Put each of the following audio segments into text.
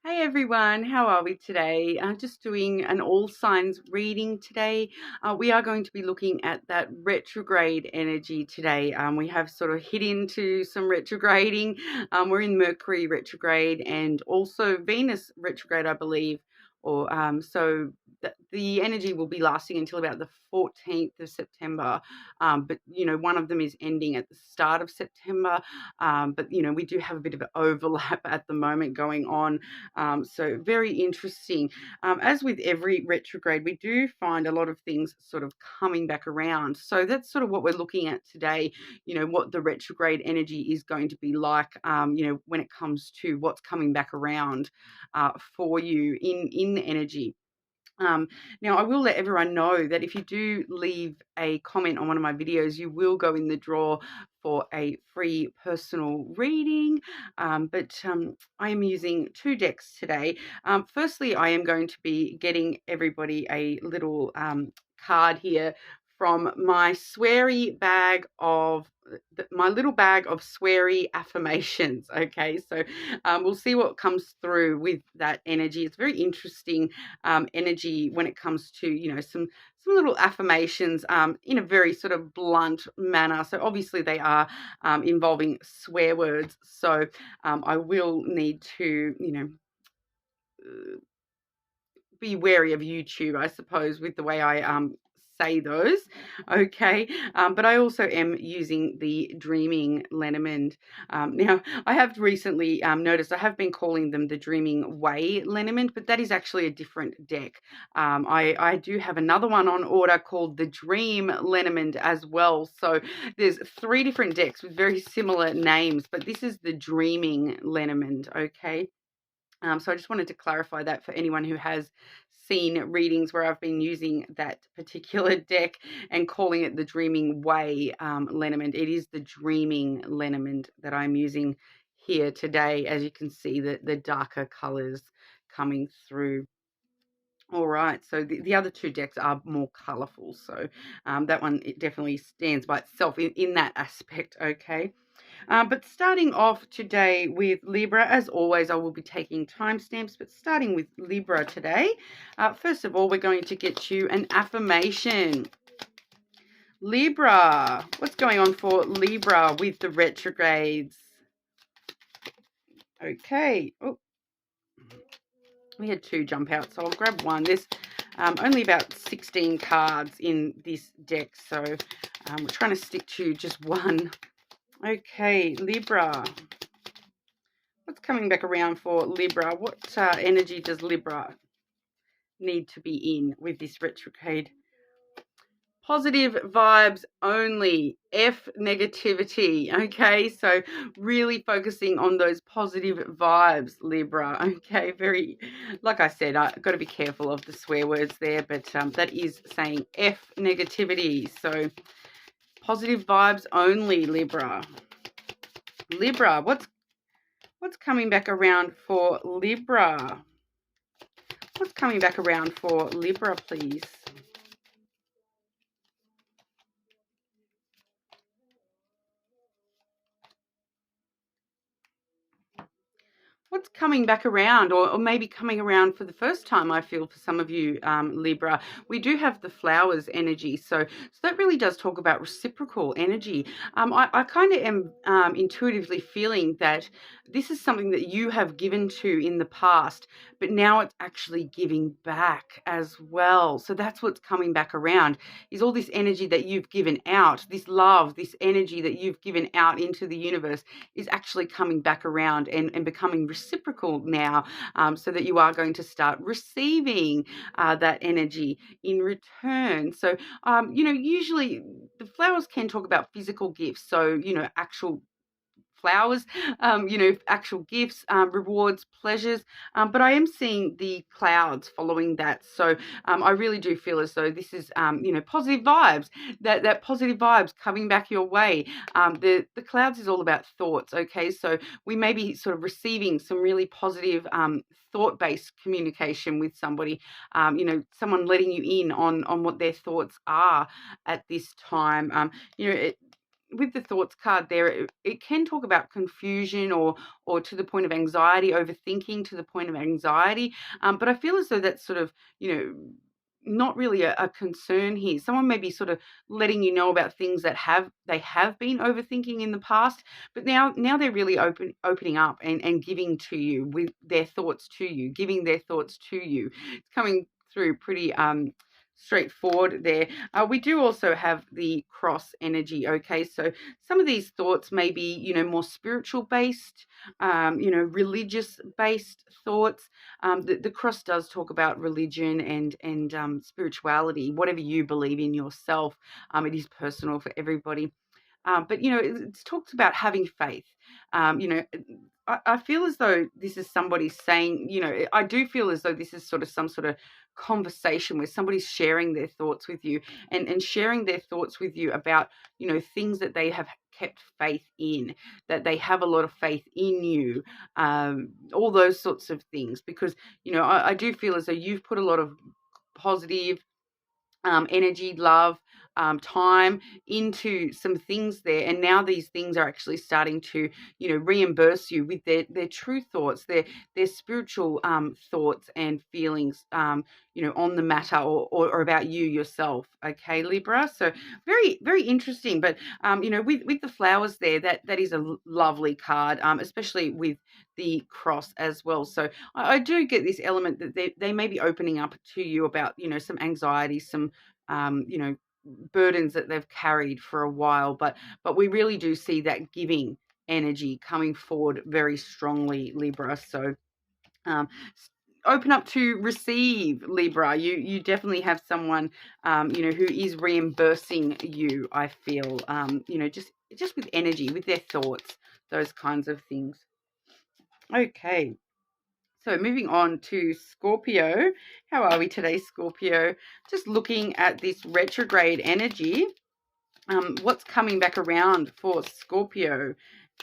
Hey everyone, how are we today? Just doing an all signs reading today. We are going to be looking at that retrograde energy today. We have sort of hit into some retrograding. We're in Mercury retrograde and also Venus retrograde, I believe. The energy will be lasting until about the 14th of September. But one of them is ending at the start of September. But we do have a bit of an overlap at the moment going on. So very interesting. As with every retrograde, we do find a lot of things sort of coming back around. So that's sort of what we're looking at today, what the retrograde energy is going to be like, when it comes to what's coming back around for you in the energy. Now, I will let everyone know that if you do leave a comment on one of my videos, you will go in the draw for a free personal reading. But I am using two decks today. Firstly, I am going to be getting everybody a little card here from my sweary bag of my little bag of sweary affirmations. Okay, so we'll see what comes through with that energy. It's very interesting energy when it comes to some little affirmations in a very sort of blunt manner. So obviously they are involving swear words. So I will need to be wary of YouTube, I suppose, with the way I say those. Okay, but I also am using the Dreaming Lenormand. Now, I have recently noticed I have been calling them the Dreaming Way Lenormand, but that is actually a different deck. I do have another one on order called the Dream Lenormand as well. So there's three different decks with very similar names, but this is the Dreaming Lenormand. Okay. So I just wanted to clarify that for anyone who has seen readings where I've been using that particular deck and calling it the Dreaming Way Lenormand. It is the Dreaming Lenormand that I'm using here today. As you can see, the darker colors coming through. All right, so the other two decks are more colorful. So that one, it definitely stands by itself in that aspect, okay? But starting off today with Libra, as always, I will be taking timestamps, but starting with Libra today, first of all, we're going to get you an affirmation. Libra, what's going on for Libra with the retrogrades? Okay. Oh, we had two jump out, so I'll grab one. There's only about 16 cards in this deck, so we're trying to stick to just one. Okay, Libra. What's coming back around for Libra? What energy does Libra need to be in with this retrograde? Positive vibes only. F negativity. Okay, so really focusing on those positive vibes, Libra. Okay, very, like I said, I've got to be careful of the swear words there, but that is saying F negativity. So positive vibes only, Libra. Libra, what's coming back around for Libra? What's coming back around for Libra, please? What's coming back around, or maybe coming around for the first time, I feel, for some of you, Libra? We do have the flowers energy. So that really does talk about reciprocal energy. I kind of am intuitively feeling that this is something that you have given to in the past, but now it's actually giving back as well. So that's what's coming back around, is all this energy that you've given out, this love, this energy that you've given out into the universe is actually coming back around and becoming reciprocal now, so that you are going to start receiving that energy in return. So, usually the flowers can talk about physical gifts. So, actual flowers, actual gifts, rewards, pleasures. But I am seeing the clouds following that. So I really do feel as though this is, positive vibes, that positive vibes coming back your way. The clouds is all about thoughts. Okay. So we may be sort of receiving some really positive, thought-based communication with somebody, someone letting you in on what their thoughts are at this time. with the thoughts card there, it can talk about confusion or to the point of anxiety, overthinking to the point of anxiety. But I feel as though that's sort of, not really a concern here. Someone may be sort of letting you know about things that they have been overthinking in the past, but now they're really opening up and giving to you with their thoughts to you, giving their thoughts to you. It's coming through pretty straightforward there. We do also have the cross energy. Okay, so some of these thoughts may be, more spiritual based, religious based thoughts. The cross does talk about religion and spirituality, whatever you believe in yourself. It is personal for everybody. But, it talks about having faith. I feel as though this is somebody saying, I do feel as though this is sort of some sort of conversation where somebody's sharing their thoughts with you and sharing their thoughts with you about, things that they have kept faith in, that they have a lot of faith in you, all those sorts of things. Because, I do feel as though you've put a lot of positive energy, love, time into some things there, and now these things are actually starting to, reimburse you with their true thoughts, their spiritual thoughts and feelings, on the matter or about you yourself. Okay, Libra. So very, very interesting. But with the flowers there, that is a lovely card, especially with the cross as well. So I do get this element that they may be opening up to you about, some anxiety, some burdens that they've carried for a while, but we really do see that giving energy coming forward very strongly, Libra. So open up to receive, Libra. You definitely have someone who is reimbursing you, I feel, just with energy, with their thoughts, those kinds of things. Okay, so moving on to Scorpio. How are we today, Scorpio? Just looking at this retrograde energy. What's coming back around for Scorpio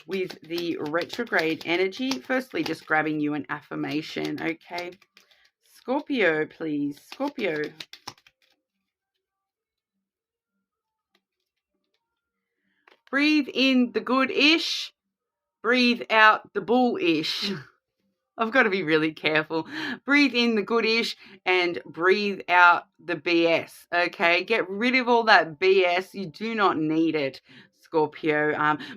with the retrograde energy? Firstly, just grabbing you an affirmation, okay? Scorpio, please. Scorpio. Breathe in the good-ish. Breathe out the bull-ish. I've got to be really careful. Breathe in the good-ish and breathe out the BS, okay? Get rid of all that BS. You do not need it, Scorpio.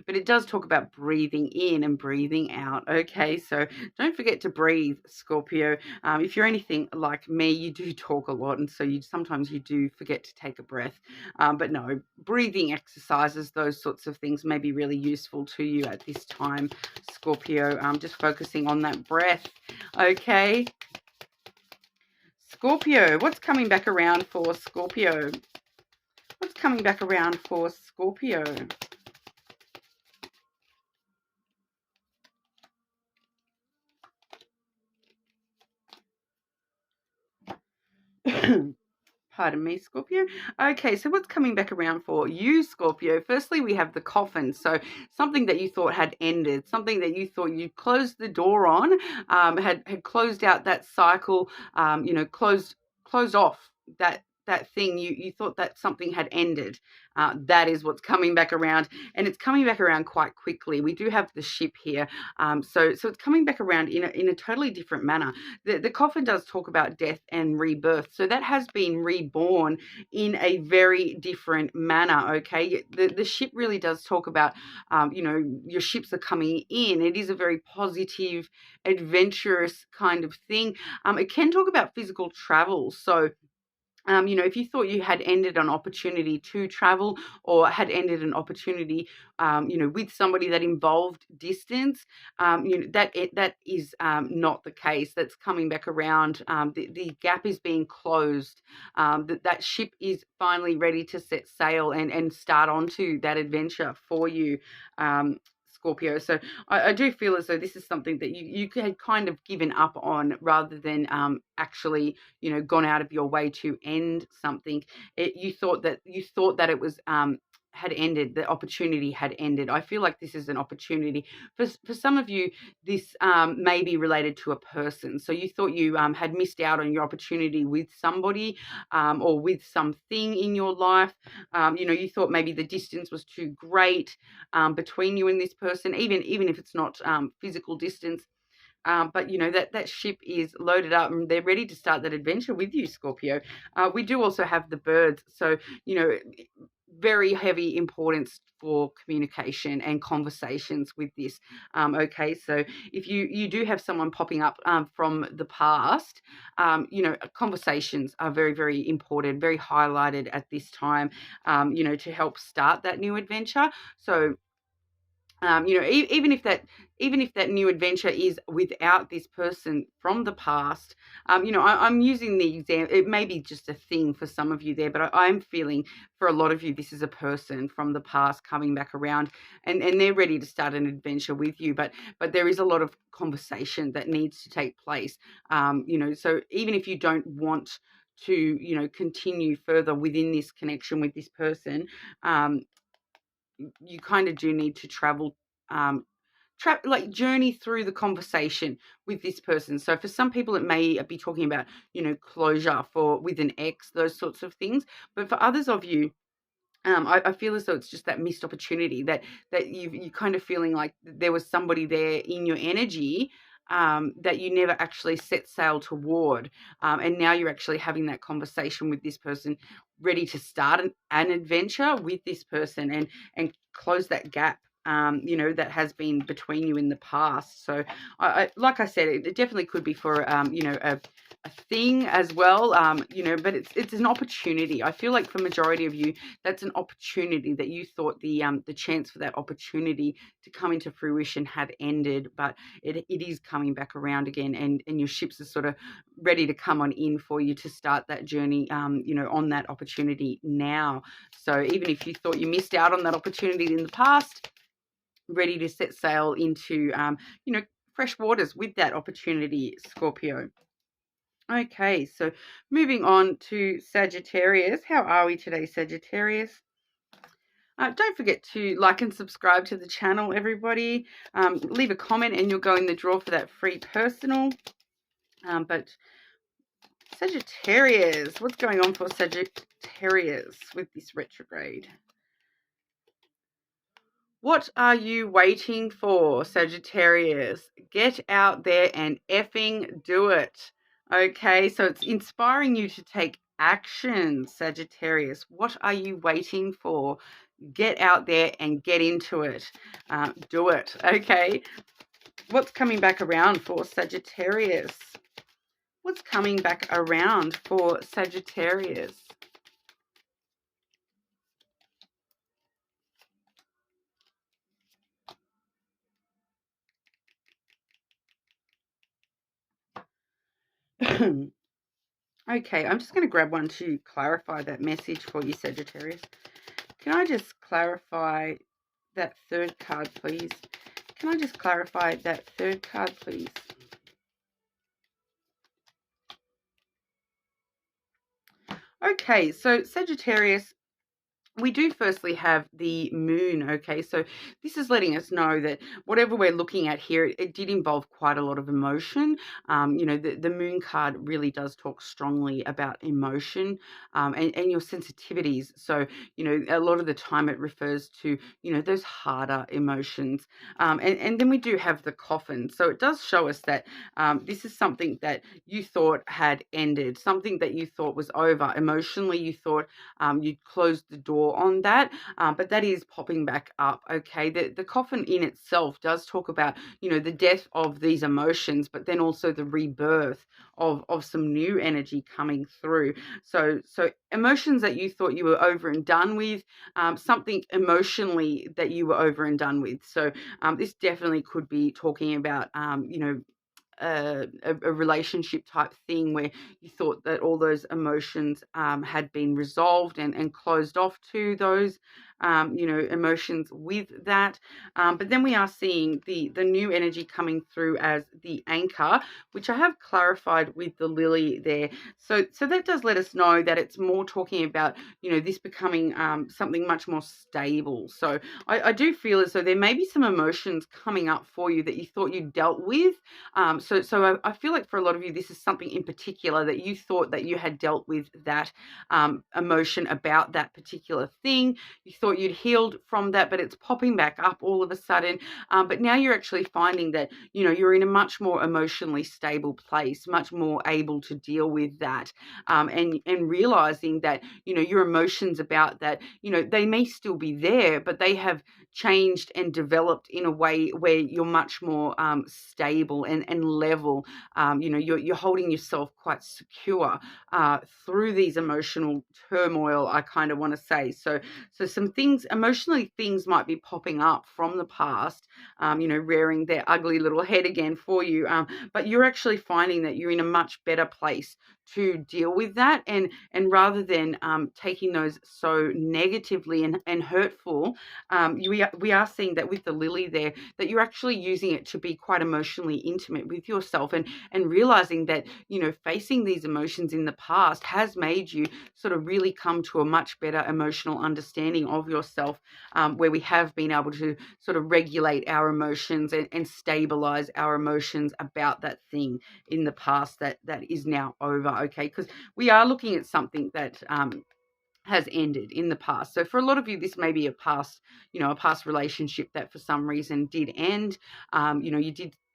But it does talk about breathing in and breathing out, okay? So don't forget to breathe, Scorpio. If you're anything like me, you do talk a lot, and so sometimes you do forget to take a breath. But no, breathing exercises, those sorts of things may be really useful to you at this time, Scorpio. Just focusing on that breath, okay? Scorpio, what's coming back around for Scorpio? What's coming back around for Scorpio? Pardon me, Scorpio. Okay, so what's coming back around for you, Scorpio? Firstly, we have the coffin. So something that you thought had ended, something that you thought you closed the door on, had closed out that cycle, closed off that thing. You thought that something had ended. That is what's coming back around, and it's coming back around quite quickly. We do have the ship here, so it's coming back around in a totally different manner. The coffin does talk about death and rebirth, so that has been reborn in a very different manner. Okay, the ship really does talk about, your ships are coming in. It is a very positive, adventurous kind of thing. It can talk about physical travel, so. If you thought you had ended an opportunity to travel or had ended an opportunity, with somebody that involved distance, that is not the case. That's coming back around. The gap is being closed. That ship is finally ready to set sail and start onto that adventure for you. Scorpio. So I do feel as though this is something that you had kind of given up on rather than actually, gone out of your way to end something. You thought that it was had ended, the opportunity had ended. I feel like this is an opportunity. For some of you, this may be related to a person. So you thought you had missed out on your opportunity with somebody or with something in your life. You thought maybe the distance was too great between you and this person, even if it's not physical distance. But that ship is loaded up and they're ready to start that adventure with you, Scorpio. We do also have the birds. So, very heavy importance for communication and conversations with this. Okay, so if you do have someone popping up from the past, conversations are very, very important, very highlighted at this time, to help start that new adventure. So, even if that new adventure is without this person from the past, I'm using the example. It may be just a thing for some of you there, but I'm feeling for a lot of you, this is a person from the past coming back around, and they're ready to start an adventure with you. But there is a lot of conversation that needs to take place. So even if you don't want to, continue further within this connection with this person, you kind of do need to journey through the conversation with this person. So for some people, it may be talking about, closure with an ex, those sorts of things. But for others of you, I feel as though it's just that missed opportunity that you're kind of feeling like there was somebody there in your energy that you never actually set sail toward. And now you're actually having that conversation with this person, ready to start an adventure with this person and close that gap, that has been between you in the past. So like I said, it definitely could be for, a thing as well, but it's an opportunity. I feel like for majority of you, that's an opportunity that you thought the chance for that opportunity to come into fruition had ended, but it is coming back around again, and your ships are sort of ready to come on in for you to start that journey, on that opportunity now. So even if you thought you missed out on that opportunity in the past, ready to set sail into, fresh waters with that opportunity, Scorpio. Okay, so moving on to Sagittarius. How are we today, Sagittarius? Don't forget to like and subscribe to the channel, everybody. Leave a comment and you'll go in the draw for that free personal. But Sagittarius, what's going on for Sagittarius with this retrograde? What are you waiting for, Sagittarius? Get out there and effing do it. Okay, so it's inspiring you to take action, Sagittarius. What are you waiting for? Get out there and get into it. Do it. Okay. What's coming back around for Sagittarius? What's coming back around for Sagittarius? Okay, I'm just going to grab one to clarify that message for you, Sagittarius. Can I just clarify that third card, please? Can I just clarify that third card, please? Okay, so Sagittarius, we do firstly have the moon. Okay, so this is letting us know that whatever we're looking at here, it did involve quite a lot of emotion. The moon card really does talk strongly about emotion and your sensitivities. So, a lot of the time it refers to, those harder emotions. And then we do have the coffin. So it does show us that this is something that you thought had ended, something that you thought was over. Emotionally, you thought you'd closed the door on that, but that is popping back up. Okay, the coffin in itself does talk about, the death of these emotions, but then also the rebirth of some new energy coming through. So emotions that you thought you were over and done with, something emotionally that you were over and done with. So this definitely could be talking about, a relationship type thing where you thought that all those emotions had been resolved and closed off to those you know, emotions with that. But then we are seeing the new energy coming through as the anchor, which I have clarified with the lily there. So that does let us know that it's more talking about, you know, this becoming something much more stable. So I do feel as though there may be some emotions coming up for you that you thought you dealt with. So I feel like for a lot of you, this is something in particular that you thought that you had dealt with, that emotion about that particular thing. You thought you'd healed from that, but it's popping back up all of a sudden. But now you're actually finding that, you know, you're in a much more emotionally stable place, much more able to deal with that, and realizing that, you know, your emotions about that, you know, they may still be there, but they have changed and developed in a way where you're much more stable and level. You know, you're holding yourself quite secure through these emotional turmoil, I kind of want to say. So some things, emotionally, things might be popping up from the past, you know, rearing their ugly little head again for you. But you're actually finding that you're in a much better place to deal with that, and rather than taking those so negatively and hurtful, we are seeing that with the lily there, that you're actually using it to be quite emotionally intimate with yourself, and realizing that, you know, facing these emotions in the past has made you sort of really come to a much better emotional understanding of yourself, where we have been able to sort of regulate our emotions and stabilize our emotions about that thing in the past that is now over. Okay, because we are looking at something that has ended in the past. So for a lot of you, this may be a past, you know, a past relationship that for some reason did end. You know,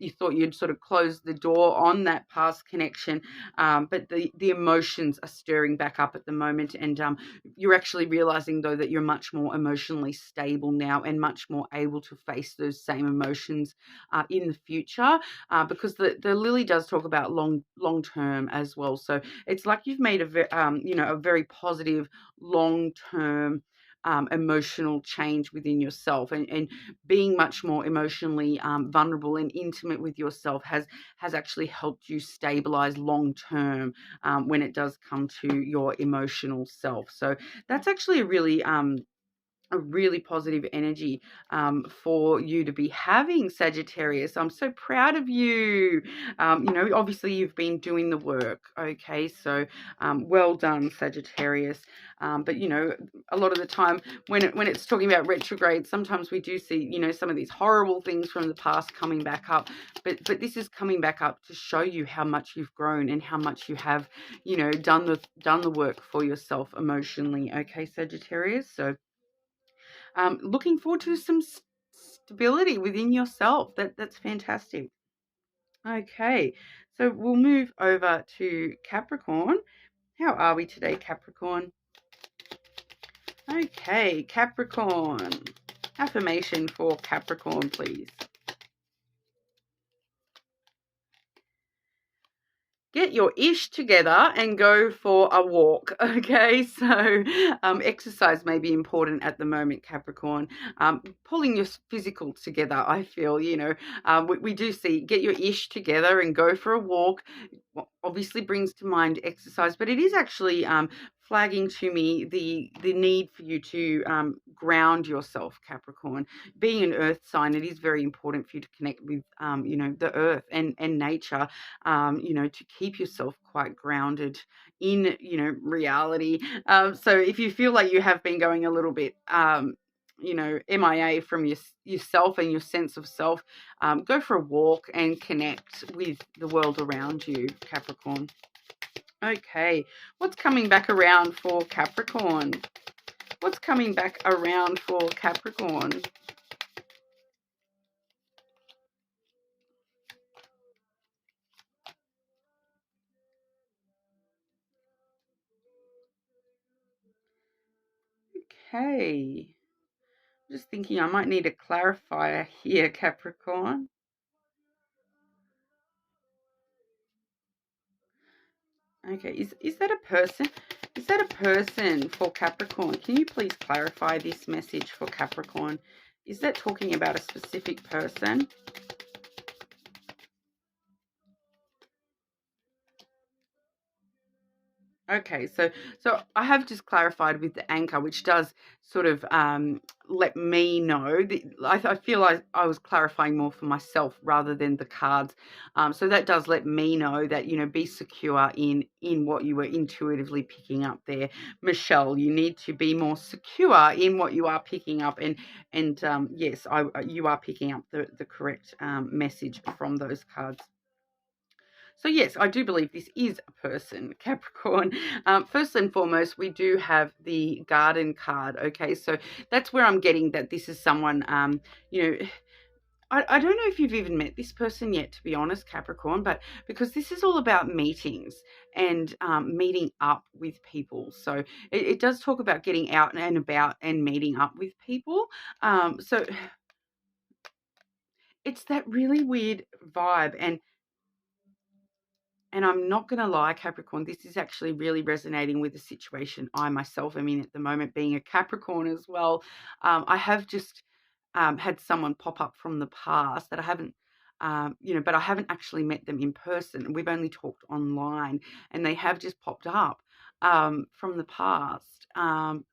you thought you'd sort of closed the door on that past connection, but the emotions are stirring back up at the moment, and you're actually realizing though that you're much more emotionally stable now and much more able to face those same emotions in the future, because the lily does talk about long term as well. So it's like you've made you know, a very positive long-term emotional change within yourself, and being much more emotionally vulnerable and intimate with yourself has actually helped you stabilize long-term when it does come to your emotional self. So that's actually a really positive energy for you to be having, Sagittarius. I'm so proud of you. You know, obviously you've been doing the work. Okay, so well done, Sagittarius. But you know, a lot of the time when it's talking about retrograde, sometimes we do see, you know, some of these horrible things from the past coming back up. But this is coming back up to show you how much you've grown and how much you have, you know, done the work for yourself emotionally. Okay, Sagittarius. So looking forward to some stability within yourself. That's fantastic. Okay, so we'll move over to Capricorn. How are we today, Capricorn? Okay, Capricorn. Affirmation for Capricorn, please. Get your ish together and go for a walk. Okay, so exercise may be important at the moment, Capricorn. Pulling your physical together, I feel, you know, we do see get your ish together and go for a walk. Obviously brings to mind exercise, but it is actually flagging to me the need for you to ground yourself, Capricorn. Being an earth sign, it is very important for you to connect with you know, the earth and nature, you know, to keep yourself quite grounded in, you know, reality. So if you feel like you have been going a little bit you know, MIA from yourself and your sense of self, go for a walk and connect with the world around you, Capricorn. Okay, what's coming back around for Capricorn? What's coming back around for Capricorn? Okay, just thinking I might need a clarifier here, Capricorn. Okay, is that a person? Is that a person for Capricorn? Can you please clarify this message for Capricorn? Is that talking about a specific person? Okay, so I have just clarified with the anchor, which does sort of let me know. I feel like I was clarifying more for myself rather than the cards. So that does let me know that, be secure in what you were intuitively picking up there, Michelle. You need to be more secure in what you are picking up, and yes, you are picking up the correct message from those cards. So yes, I do believe this is a person, Capricorn. First and foremost, we do have the Garden card. Okay, so that's where I'm getting that this is someone, I don't know if you've even met this person yet, to be honest, Capricorn, but because this is all about meetings and meeting up with people. So it does talk about getting out and about and meeting up with people. So it's that really weird vibe. And I'm not going to lie, Capricorn, this is actually really resonating with the situation I myself am in at the moment, being a Capricorn as well. I have just had someone pop up from the past that I haven't, but I haven't actually met them in person. We've only talked online, and they have just popped up from the past. And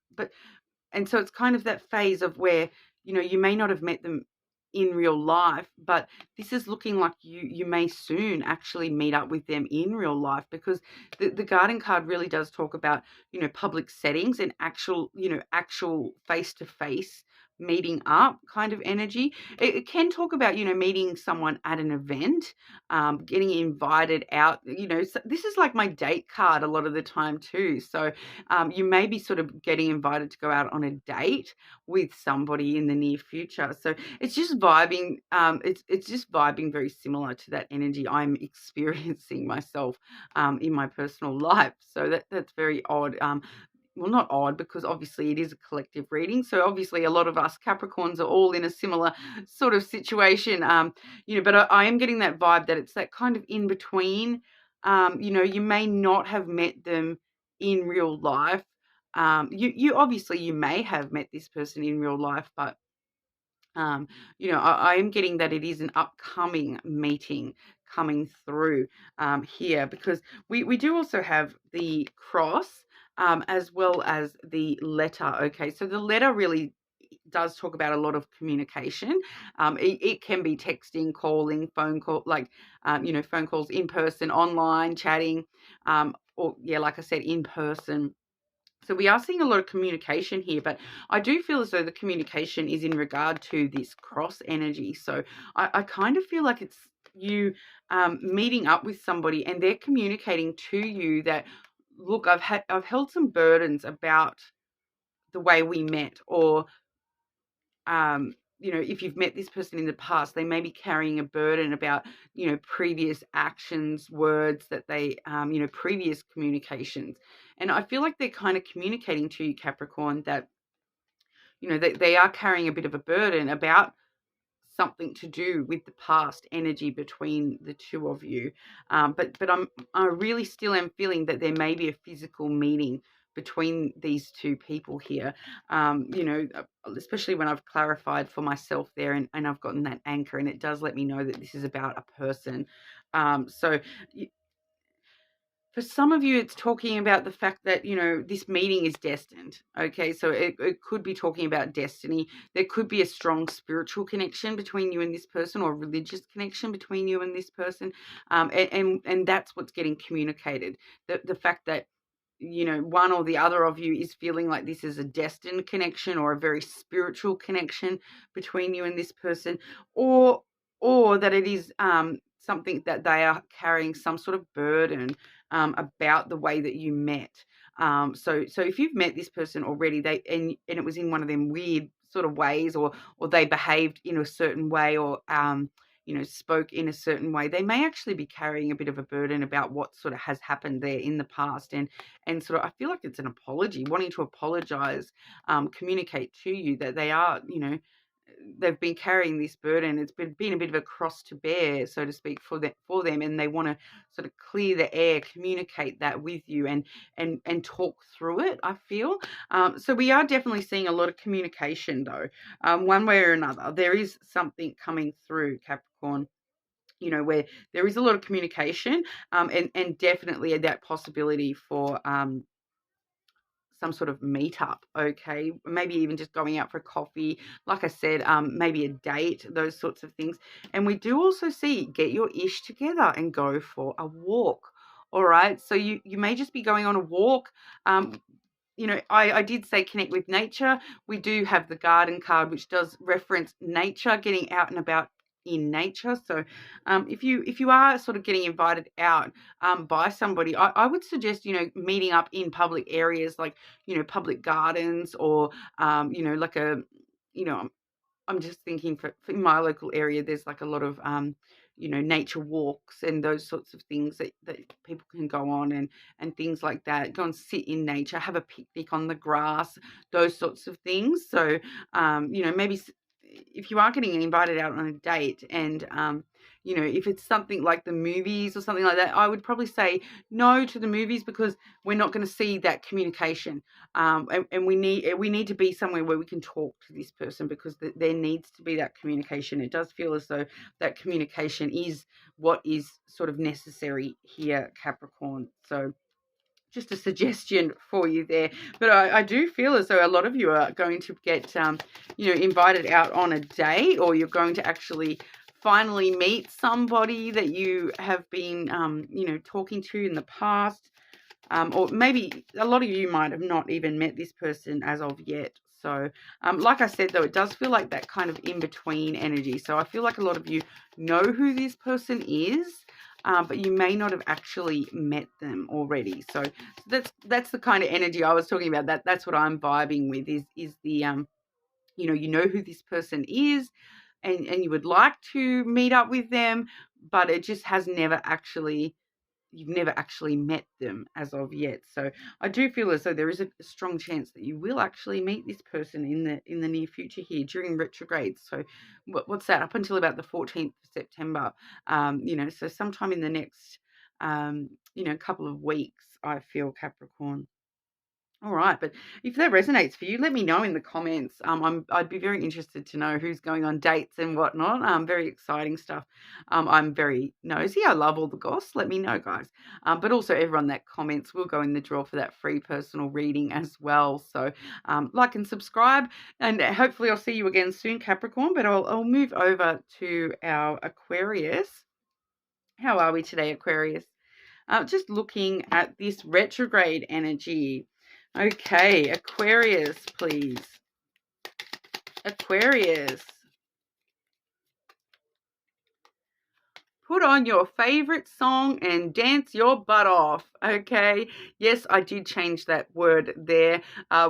so it's kind of that phase of where, you may not have met them in real life, but this is looking like you may soon actually meet up with them in real life, because the Garden card really does talk about, public settings and actual face-to-face meeting up kind of energy. It can talk about, meeting someone at an event, getting invited out, so this is like my date card a lot of the time too. So you may be sort of getting invited to go out on a date with somebody in the near future. So it's just vibing. It's just vibing very similar to that energy I'm experiencing myself in my personal life. So that's very odd. Well, not odd, because obviously it is a collective reading. So obviously a lot of us Capricorns are all in a similar sort of situation. But I am getting that vibe that it's that kind of in between. You may not have met them in real life. You obviously you may have met this person in real life, but I am getting that it is an upcoming meeting coming through here, because we do also have the cross as well as the letter. Okay, so the letter really does talk about a lot of communication. It can be texting, calling, phone call, like phone calls, in person, online, chatting, or yeah, like I said, in person. So we are seeing a lot of communication here, but I do feel as though the communication is in regard to this cross energy. So I kind of feel like it's you meeting up with somebody and they're communicating to you that, look, I've held some burdens about the way we met, or if you've met this person in the past, they may be carrying a burden about, previous actions, words that they, previous communications. And I feel like they're kind of communicating to you, Capricorn, that, they are carrying a bit of a burden about something to do with the past energy between the two of you. But I really still am feeling that there may be a physical meeting between these two people here, especially when I've clarified for myself there, and I've gotten that anchor, and it does let me know that this is about a person. So for some of you, it's talking about the fact that, this meeting is destined. Okay, so it could be talking about destiny. There could be a strong spiritual connection between you and this person, or a religious connection between you and this person. And that's what's getting communicated. The fact that, one or the other of you is feeling like this is a destined connection, or a very spiritual connection between you and this person, or that it is something that they are carrying some sort of burden about the way that you met. So if you've met this person already, and it was in one of them weird sort of ways, or they behaved in a certain way, or spoke in a certain way, they may actually be carrying a bit of a burden about what sort of has happened there in the past, and sort of, I feel like it's an apology, wanting to apologize, communicate to you that they are, they've been carrying this burden. It's been a bit of a cross to bear, so to speak, for them, and they want to sort of clear the air, communicate that with you, and talk through it, I feel. So we are definitely seeing a lot of communication, though, one way or another. There is something coming through, Capricorn. you know, where there is a lot of communication, and definitely that possibility for some sort of meetup, okay? Maybe even just going out for coffee, like I said, maybe a date, those sorts of things. And we do also see get your ish together and go for a walk. All right. So you may just be going on a walk. You know, I did say connect with nature. We do have the garden card, which does reference nature, getting out and about in nature. So if you are sort of getting invited out by somebody, I would suggest, you know, meeting up in public areas like, you know, public gardens, or you know, like a, you know, I'm just thinking for my local area, there's like a lot of, you know, nature walks and those sorts of things that people can go on, and things like that. Go and sit in nature, have a picnic on the grass, those sorts of things. So, you know, maybe if you are getting invited out on a date, and, you know, if it's something like the movies or something like that, I would probably say no to the movies, because we're not going to see that communication. And we need to be somewhere where we can talk to this person, because there needs to be that communication. It does feel as though that communication is what is sort of necessary here, Capricorn. So just a suggestion for you there. But I do feel as though a lot of you are going to get, you know, invited out on a date, or you're going to actually finally meet somebody that you have been, you know, talking to in the past. Or maybe a lot of you might have not even met this person as of yet. So, like I said, though, it does feel like that kind of in-between energy. So I feel like a lot of you know who this person is, but you may not have actually met them already. So that's the kind of energy I was talking about. That's what I'm vibing with, is the, you know who this person is, and you would like to meet up with them, but it just has never actually, you've never actually met them as of yet. So I do feel as though there is a strong chance that you will actually meet this person in the near future here during retrograde. So what's that? Up until about the 14th of September. You know, so sometime in the next, you know, couple of weeks, I feel, Capricorn. All right, but if that resonates for you, let me know in the comments. I'd be very interested to know who's going on dates and whatnot. Very exciting stuff. I'm very nosy. I love all the goss. Let me know, guys. But also everyone that comments will go in the draw for that free personal reading as well. So like and subscribe, and hopefully I'll see you again soon, Capricorn. But I'll move over to our Aquarius. How are we today, Aquarius? Just looking at this retrograde energy. Okay, Aquarius, please. Aquarius. Put on your favorite song and dance your butt off. Okay. Yes, I did change that word there.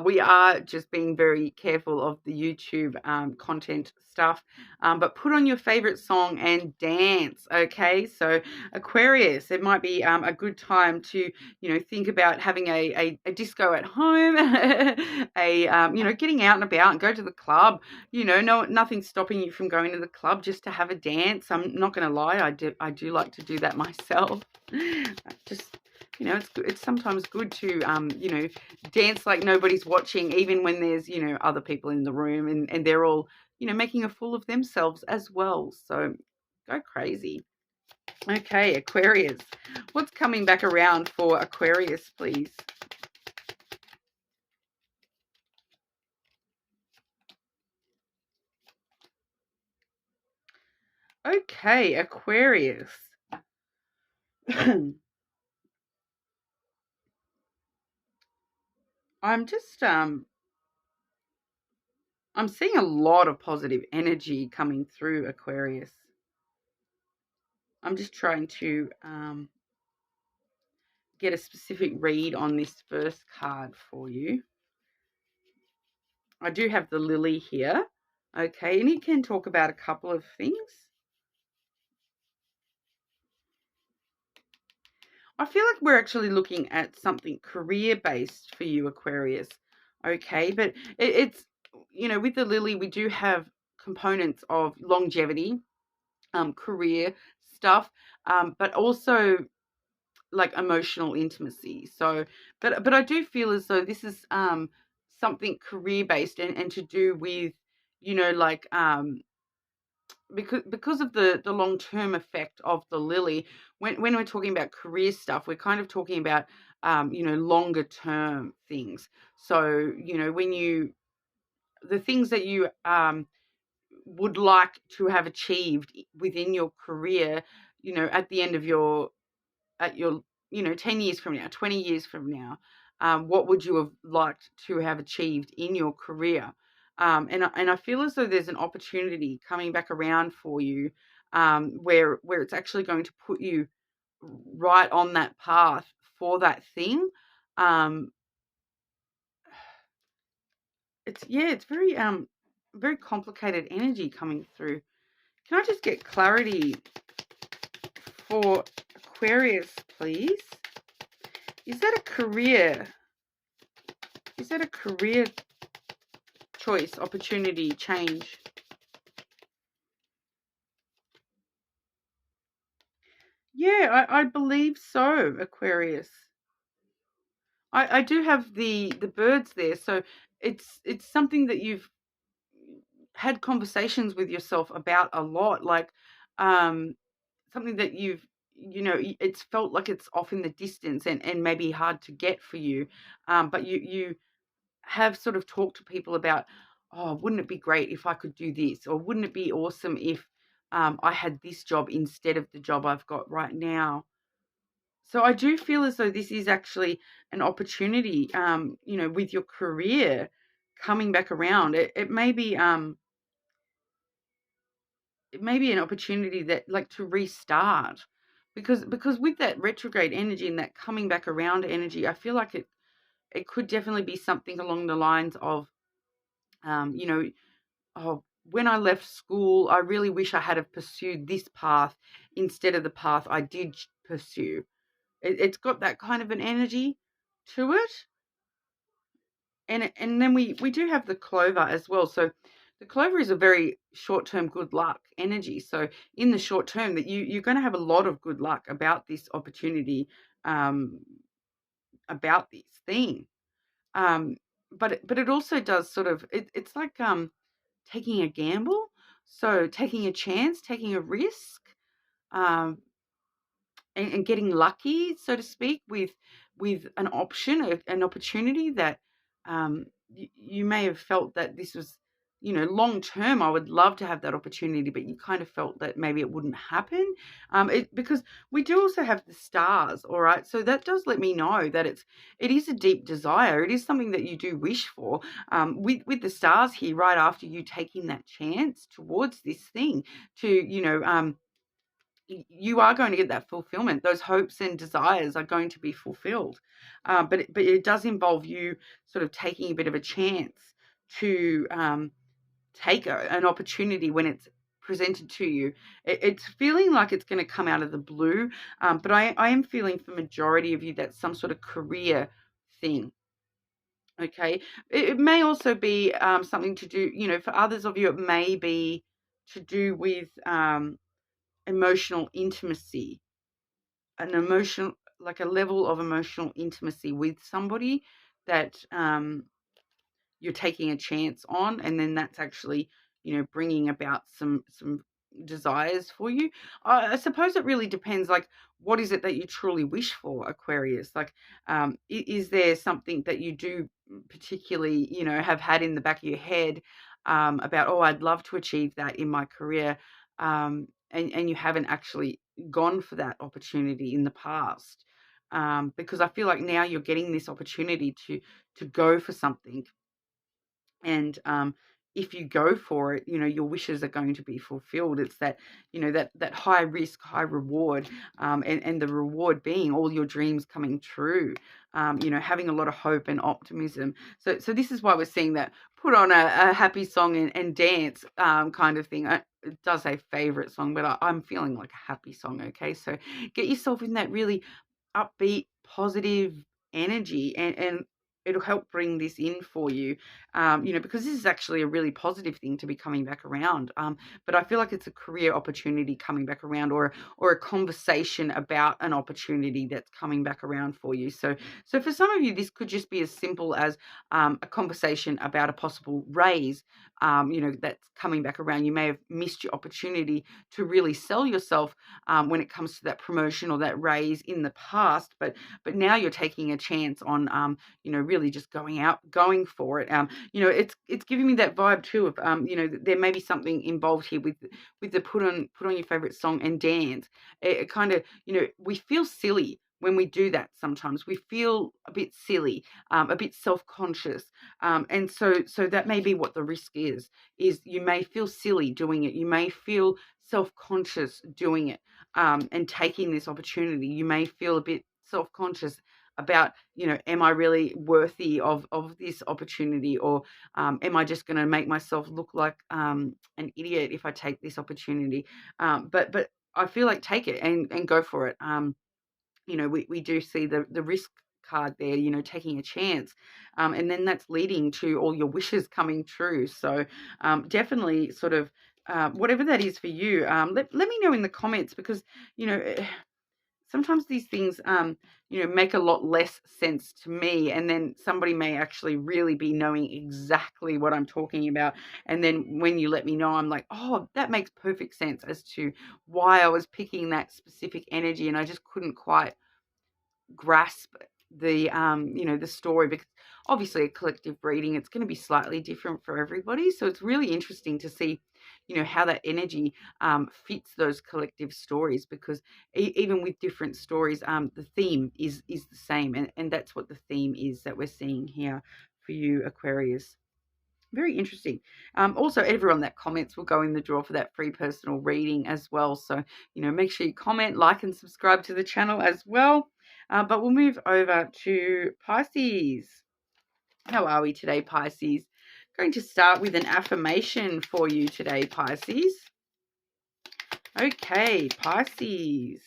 We are just being very careful of the YouTube content stuff. But put on your favorite song and dance. Okay. So Aquarius, it might be a good time to, you know, think about having a disco at home, you know, getting out and about and go to the club. You know, nothing stopping you from going to the club just to have a dance. I'm not going to lie, I do like to do that myself. Just, you know, it's sometimes good to, you know, dance like nobody's watching, even when there's, you know, other people in the room, and they're all, you know, making a fool of themselves as well. So go crazy. Okay, Aquarius. What's coming back around for Aquarius, please? Okay, Aquarius. I'm just I'm seeing a lot of positive energy coming through, Aquarius. I'm just trying to get a specific read on this first card for you. I do have the lily here. Okay, and it can talk about a couple of things. I feel like we're actually looking at something career-based for you, Aquarius. Okay, but it's, you know, with the lily, we do have components of longevity, career stuff, but also like emotional intimacy. So, but I do feel as though this is something career-based, and to do with, you know, like because of the long-term effect of the lily, when we're talking about career stuff, we're kind of talking about longer term things. So, when the things that you would like to have achieved within your career, at the end of your 10 years from now, 20 years from now, what would you have liked to have achieved in your career? And I feel as though there's an opportunity coming back around for you, where it's actually going to put you right on that path for that thing. Um, it's very complicated energy coming through. Can I just get clarity for Aquarius, please? Is that a career? Is that a career choice, opportunity, change? Yeah, I believe so, Aquarius. I do have the birds there, so it's something that you've had conversations with yourself about a lot, like something that it's felt like it's off in the distance and maybe hard to get for you, but you have sort of talked to people about, oh, wouldn't it be great if I could do this, or wouldn't it be awesome if I had this job instead of the job I've got right now. So I do feel as though this is actually an opportunity, with your career coming back around. It may be an opportunity that, like, to restart, because with that retrograde energy and that coming back around energy, I feel like it could definitely be something along the lines of, you know, oh, when I left school, I really wish I had have pursued this path instead of the path I did pursue. It's got that kind of an energy to it. And then we do have the clover as well. So the clover is a very short-term good luck energy. So in the short term, that you're going to have a lot of good luck about this opportunity, um, about this thing. Um, but it also does sort of, it's like taking a gamble. So taking a chance, taking a risk, um, and getting lucky, so to speak, with an option, an opportunity that you may have felt that this was, long term. I would love to have that opportunity, but you kind of felt that maybe it wouldn't happen. Because we do also have the stars, all right. So that does let me know that it is a deep desire. It is something that you do wish for. With the stars here, right after you taking that chance towards this thing to, you are going to get that fulfillment. Those hopes and desires are going to be fulfilled. But it does involve you sort of taking a bit of a chance to take an opportunity when it's presented to you. It's feeling like it's going to come out of the blue, but I am feeling for majority of you that's some sort of career thing. Okay. It may also be something to do, for others of you, it may be to do with emotional intimacy, an emotional, like a level of emotional intimacy with somebody that you're taking a chance on, and then that's actually, bringing about some desires for you. I suppose it really depends, like, what is it that you truly wish for, Aquarius? Like, is there something that you do particularly, have had in the back of your head, about, oh, I'd love to achieve that in my career, and you haven't actually gone for that opportunity in the past? Because I feel like now you're getting this opportunity to go for something, and if you go for it, your wishes are going to be fulfilled. It's that, that high risk, high reward, and the reward being all your dreams coming true, having a lot of hope and optimism. So this is why we're seeing that put on a happy song and dance, kind of thing. It does say favorite song, but I'm feeling like a happy song. Okay, so get yourself in that really upbeat, positive energy, and it'll help bring this in for you, you know, because this is actually a really positive thing to be coming back around. But I feel like it's a career opportunity coming back around, or a conversation about an opportunity that's coming back around for you. So for some of you, this could just be as simple as a conversation about a possible raise, you know, that's coming back around. You may have missed your opportunity to really sell yourself when it comes to that promotion or that raise in the past, but now you're taking a chance on, you know, really just going for it. You know, it's giving me that vibe too of, you know, there may be something involved here with the put on your favorite song and dance. It kind of, you know, we feel silly when we do that. Sometimes we feel a bit silly, a bit self-conscious, and so that may be what the risk is you may feel silly doing it. You may feel self-conscious doing it, and taking this opportunity. You may feel a bit self-conscious about, you know, am I really worthy of this opportunity, or am I just going to make myself look like an idiot if I take this opportunity? But I feel like take it and go for it. You know, we do see the risk card there, you know, taking a chance, and then that's leading to all your wishes coming true. So definitely sort of whatever that is for you, let me know in the comments, because, you know, sometimes these things, you know, make a lot less sense to me, and then somebody may actually really be knowing exactly what I'm talking about, and then when you let me know, I'm like, oh, that makes perfect sense as to why I was picking that specific energy, and I just couldn't quite grasp the you know, the story, because obviously a collective reading, it's going to be slightly different for everybody. So it's really interesting to see, you know, how that energy fits those collective stories, because even with different stories, the theme is the same, and that's what the theme is that we're seeing here for you, Aquarius. Very interesting. Also, everyone that comments will go in the draw for that free personal reading as well. So, you know, make sure you comment, like, and subscribe to the channel as well. But we'll move over to Pisces. How are we today, Pisces? Going to start with an affirmation for you today, Pisces. Okay, Pisces.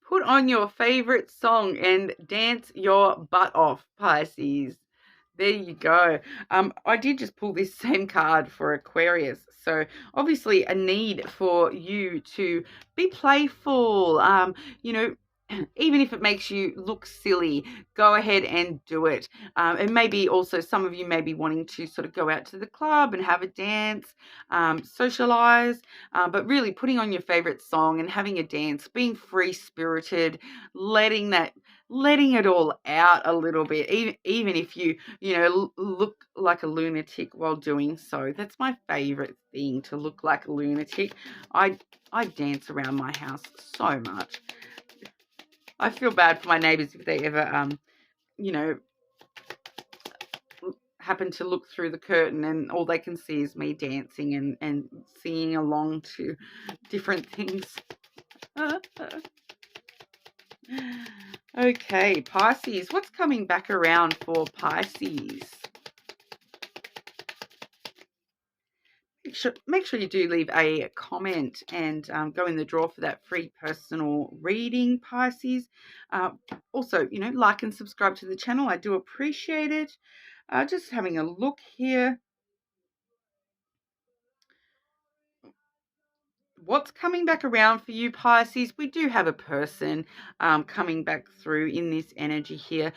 Put on your favorite song and dance your butt off, Pisces. There you go. I did just pull this same card for Aquarius. So obviously a need for you to be playful. You know, even if it makes you look silly, go ahead and do it. And maybe also some of you may be wanting to sort of go out to the club and have a dance, socialize, but really putting on your favorite song and having a dance, being free-spirited, letting it all out a little bit, even if you know, look like a lunatic while doing so. That's my favorite thing, to look like a lunatic. I dance around my house so much. I feel bad for my neighbors if they ever, you know, happen to look through the curtain and all they can see is me dancing and singing along to different things. Okay, Pisces. What's coming back around for Pisces? Make sure you do leave a comment and go in the draw for that free personal reading, Pisces. Also, you know, like and subscribe to the channel. I do appreciate it. Just having a look here. What's coming back around for you, Pisces? We do have a person coming back through in this energy here.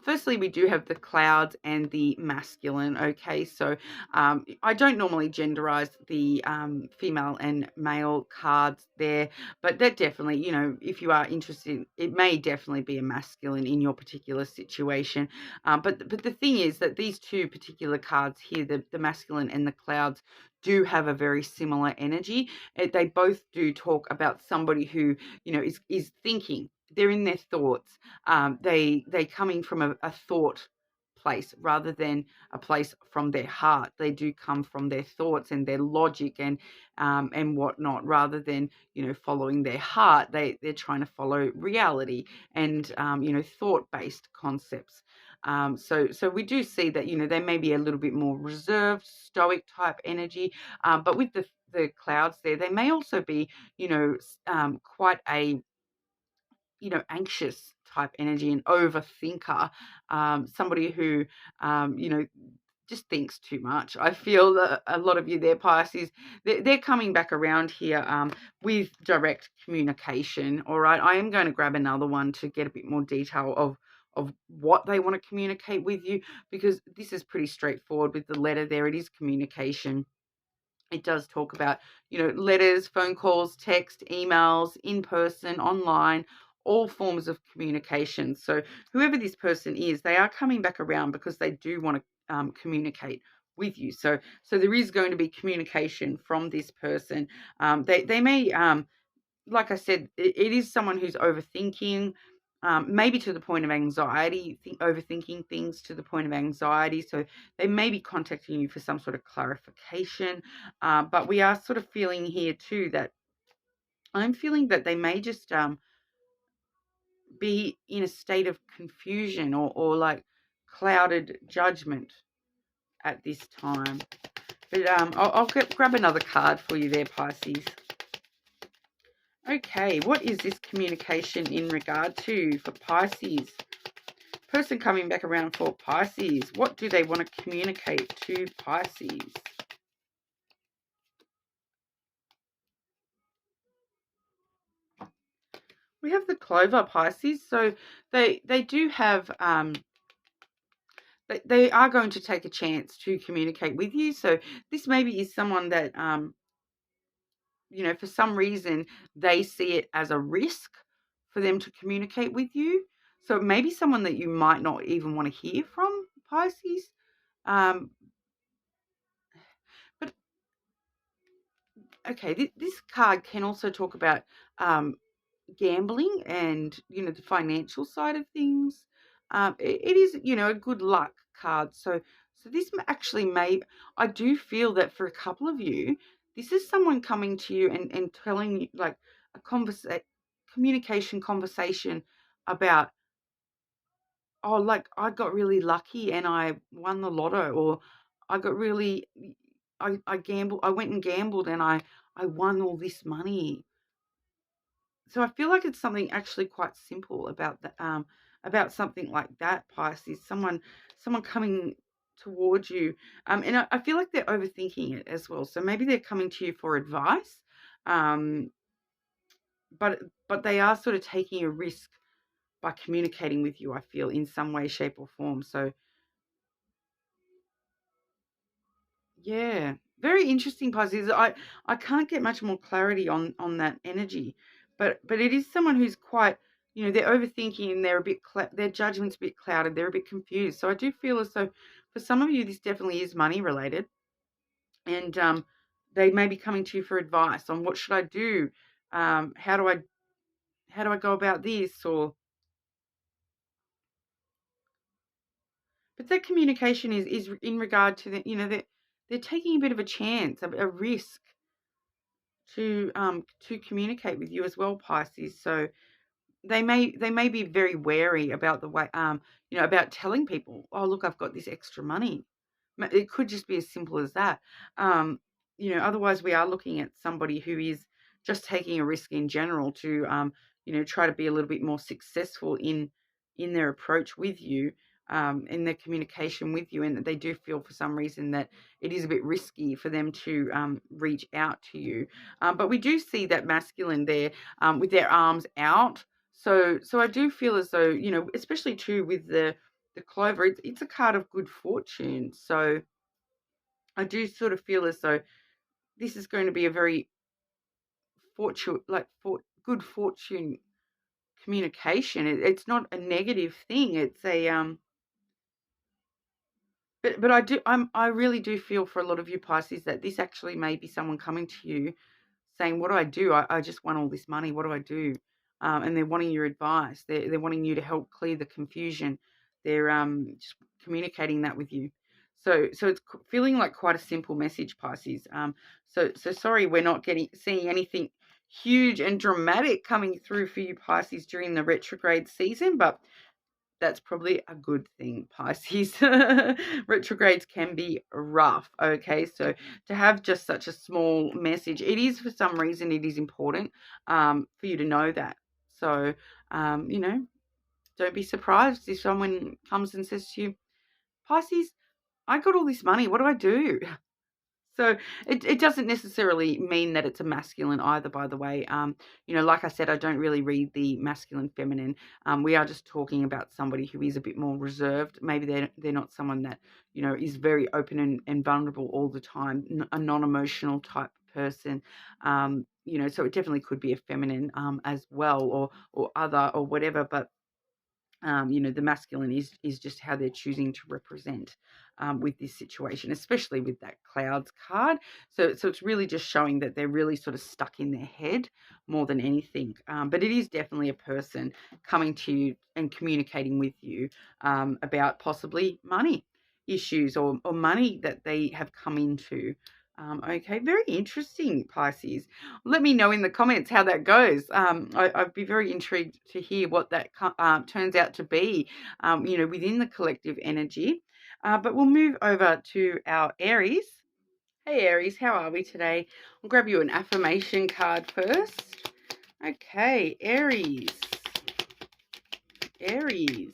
Firstly, we do have the clouds and the masculine. Okay, so I don't normally genderize the female and male cards there, but that definitely, you know, if you are interested, it may definitely be a masculine in your particular situation. But the thing is that these two particular cards here, the masculine and the clouds, do have a very similar energy. They both do talk about somebody who, you know, is thinking. They're in their thoughts. They coming from a thought place rather than a place from their heart. They do come from their thoughts and their logic and whatnot, rather than, you know, following their heart. They're trying to follow reality and you know, thought-based concepts. So we do see that, you know, they may be a little bit more reserved, stoic type energy, but with the clouds there, they may also be, you know, quite a anxious type energy, an overthinker, somebody who, just thinks too much. I feel that a lot of you there, Pisces, they're coming back around here with direct communication. All right, I am going to grab another one to get a bit more detail of what they want to communicate with you, because this is pretty straightforward with the letter there. It is communication. It does talk about, letters, phone calls, text, emails, in person, online, all forms of communication. So whoever this person is, they are coming back around because they do want to communicate with you. So there is going to be communication from this person. They may, like I said, it is someone who's overthinking, maybe to the point of anxiety, overthinking things to the point of anxiety. So they may be contacting you for some sort of clarification. But we are sort of feeling here too that I'm feeling that they may just be in a state of confusion or like clouded judgment at this time. But I'll grab another card for you there, Pisces. Okay, what is this communication in regard to for Pisces? Person coming back around for Pisces. What do they want to communicate to Pisces? We have the Clover, Pisces. So they do have, they are going to take a chance to communicate with you. So this maybe is someone that, for some reason, they see it as a risk for them to communicate with you. So it may be someone that you might not even want to hear from, Pisces. But, okay, this card can also talk about gambling and, the financial side of things. It is, a good luck card. So this actually I do feel that for a couple of you, this is someone coming to you and telling you like a communication conversation about, oh, like I got really lucky and I won the lotto, or I got really, I gambled, I went and gambled and I won all this money. So I feel like it's something actually quite simple about that, about something like that, Pisces. Someone coming towards you, and I feel like they're overthinking it as well. So maybe they're coming to you for advice, but they are sort of taking a risk by communicating with you, I feel, in some way, shape, or form. So yeah, very interesting, Pisces. I can't get much more clarity on that energy, but it is someone who's quite, they're overthinking and they're a bit their judgment's a bit clouded. They're a bit confused. So I do feel as though for some of you this definitely is money related, and they may be coming to you for advice on what should I do, how do I go about this, or but that communication is in regard to the, they're taking a bit of a chance, a risk to communicate with you as well, Pisces. So they may be very wary about the way, about telling people, oh look, I've got this extra money. It could just be as simple as that. Otherwise we are looking at somebody who is just taking a risk in general to try to be a little bit more successful in their approach with you, in their communication with you, and that they do feel for some reason that it is a bit risky for them to reach out to you. But we do see that masculine there, with their arms out. So I do feel as though, especially too with the Clover, it's a card of good fortune. So I do sort of feel as though this is going to be a very good fortune communication. It's not a negative thing. It's a but I really do feel for a lot of you Pisces that this actually may be someone coming to you saying, what do I do? I just won all this money. What do I do? And they're wanting your advice. They're wanting you to help clear the confusion. They're just communicating that with you. So it's feeling like quite a simple message, Pisces. So sorry we're not seeing anything huge and dramatic coming through for you Pisces during the retrograde season, but that's probably a good thing, Pisces. Retrogrades can be rough, okay? So to have just such a small message, it is, for some reason, it is important for you to know that. So, you know, don't be surprised if someone comes and says to you, Pisces, I got all this money. What do I do? So it doesn't necessarily mean that it's a masculine either, by the way. You know, like I said, I don't really read the masculine, feminine. We are just talking about somebody who is a bit more reserved. Maybe they're not someone that, you know, is very open and vulnerable all the time, a non-emotional type person. You know, so it definitely could be a feminine as well, or other, or whatever. But you know, the masculine is just how they're choosing to represent with this situation, especially with that clouds card. So it's really just showing that they're really sort of stuck in their head more than anything. But it is definitely a person coming to you and communicating with you about possibly money issues, or money that they have come into. Okay, very interesting, Pisces. Let me know in the comments how that goes. I'd be very intrigued to hear what that turns out to be, you know, within the collective energy. But we'll move over to our Aries. Hey, Aries, how are we today? I'll grab you an affirmation card first. Okay, Aries. Aries.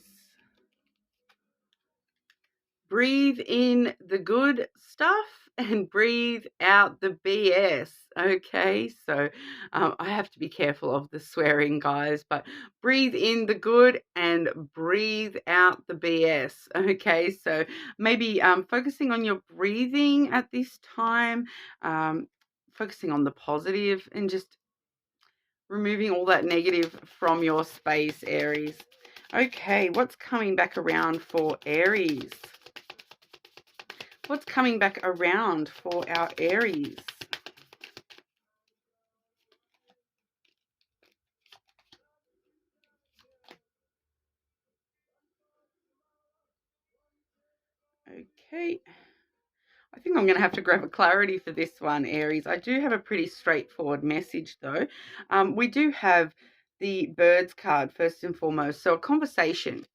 Breathe in the good stuff and breathe out the BS. Okay, so I have to be careful of the swearing, guys, but breathe in the good and breathe out the BS. Okay, so maybe focusing on your breathing at this time, focusing on the positive, and just removing all that negative from your space, Aries. Okay, what's coming back around for Aries? What's coming back around for our Aries? Okay. I think I'm going to have to grab a clarity for this one, Aries. I do have a pretty straightforward message, though. We do have the birds card, first and foremost. So a conversation.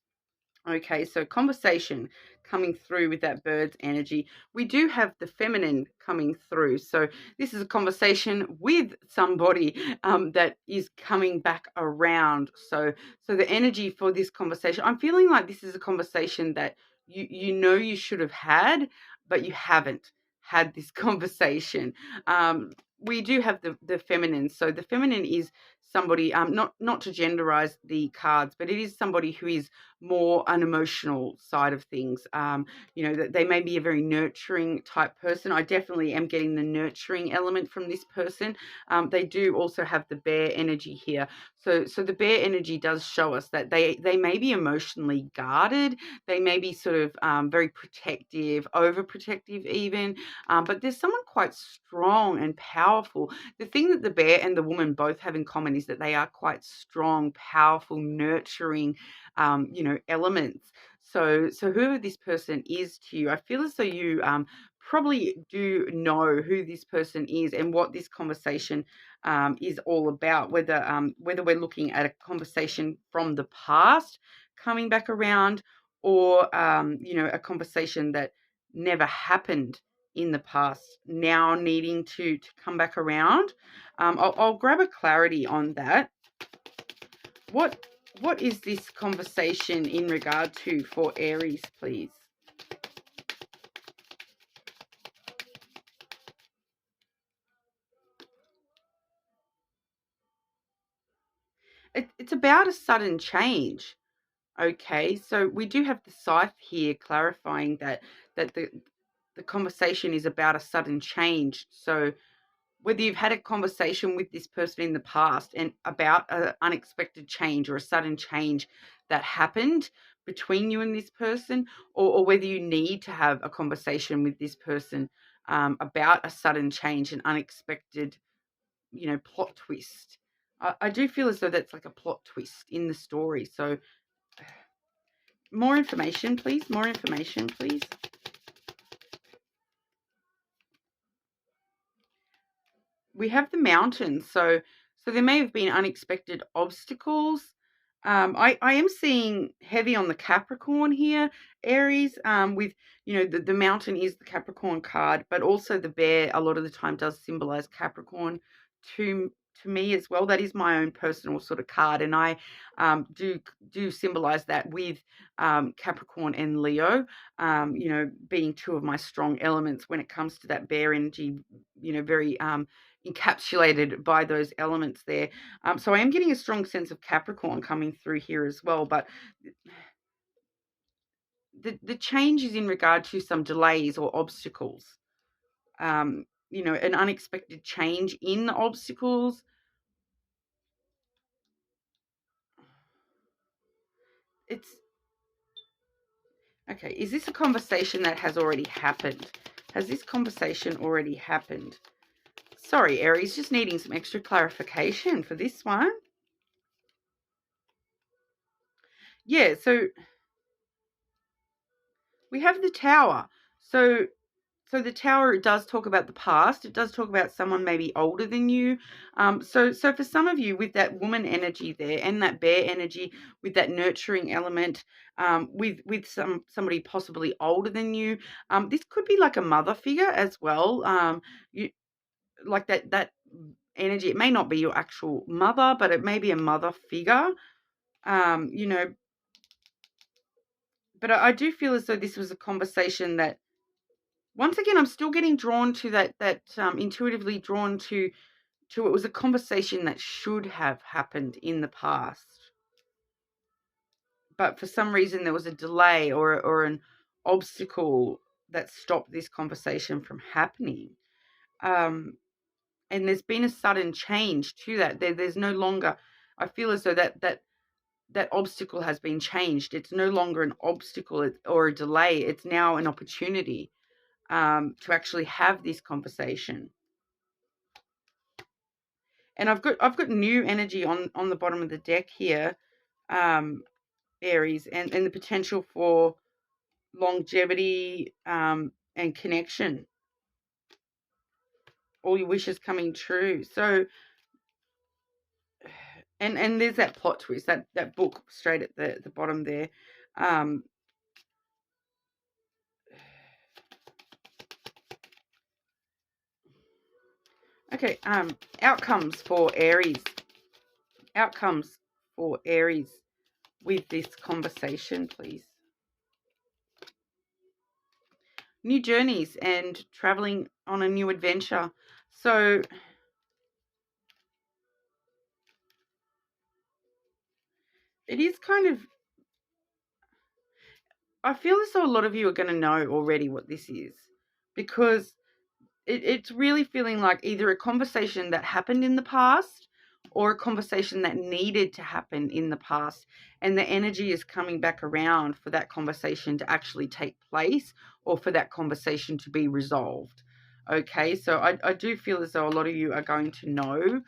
Okay, so conversation coming through with that bird's energy. We do have the feminine coming through. So this is a conversation with somebody that is coming back around. So the energy for this conversation, I'm feeling like this is a conversation that you know you should have had, but you haven't had this conversation. We do have the feminine. So the feminine is somebody, not to genderize the cards, but it is somebody who is more an emotional side of things. You know, that they may be a very nurturing type person. I definitely am getting the nurturing element from this person. They do also have the bear energy here. So the bear energy does show us that they may be emotionally guarded. They may be sort of very protective, overprotective even. But there's someone quite strong and powerful. The thing that the bear and the woman both have in common is that they are quite strong, powerful, nurturing, you know, elements. So whoever this person is to you, I feel as though you probably do know who this person is and what this conversation is all about. Whether we're looking at a conversation from the past coming back around, or you know, a conversation that never happened in the past now needing to come back around. I'll grab a clarity on that. What is this conversation in regard to for Aries, please? It's about a sudden change. Okay, so we do have the scythe here clarifying that the conversation is about a sudden change. So whether you've had a conversation with this person in the past and about an unexpected change or a sudden change that happened between you and this person, or whether you need to have a conversation with this person about a sudden change, an unexpected, you know, plot twist. I do feel as though that's like a plot twist in the story. So more information, please. More information, please. We have the mountains. So there may have been unexpected obstacles. I am seeing heavy on the Capricorn here, Aries, with, you know, the mountain is the Capricorn card, but also the bear a lot of the time does symbolize Capricorn to me as well. That is my own personal sort of card, and I do symbolize that with Capricorn and Leo, being two of my strong elements when it comes to that bear energy, very encapsulated by those elements there. So I am getting a strong sense of Capricorn coming through here as well, but the change is in regard to some delays or obstacles, an unexpected change in the obstacles. It's okay. Is this a conversation that has already happened? Has this conversation already happened? Sorry, Aries, just needing some extra clarification for this one. Yeah, so we have the Tower. So the Tower, it does talk about the past. It does talk about someone maybe older than you. So for some of you, with that woman energy there and that bear energy, with that nurturing element, with somebody possibly older than you, this could be like a mother figure as well. You like that energy. It may not be your actual mother, but it may be a mother figure. But I do feel as though this was a conversation that, once again, I'm still getting drawn to that intuitively drawn to it was a conversation that should have happened in the past. But for some reason there was a delay or an obstacle that stopped this conversation from happening. And there's been a sudden change to that. There's no longer, I feel as though that obstacle has been changed. It's no longer an obstacle or a delay. It's now an opportunity to actually have this conversation. And I've got new energy on the bottom of the deck here, Aries, and the potential for longevity and connection. All your wishes coming true. So, and there's that plot twist, that book straight at the bottom there. Okay, outcomes for Aries. Outcomes for Aries with this conversation, please. New journeys and traveling on a new adventure. So it is kind of, I feel as though a lot of you are going to know already what this is, because it's really feeling like either a conversation that happened in the past or a conversation that needed to happen in the past, and the energy is coming back around for that conversation to actually take place or for that conversation to be resolved. Okay, so I do feel as though a lot of you are going to know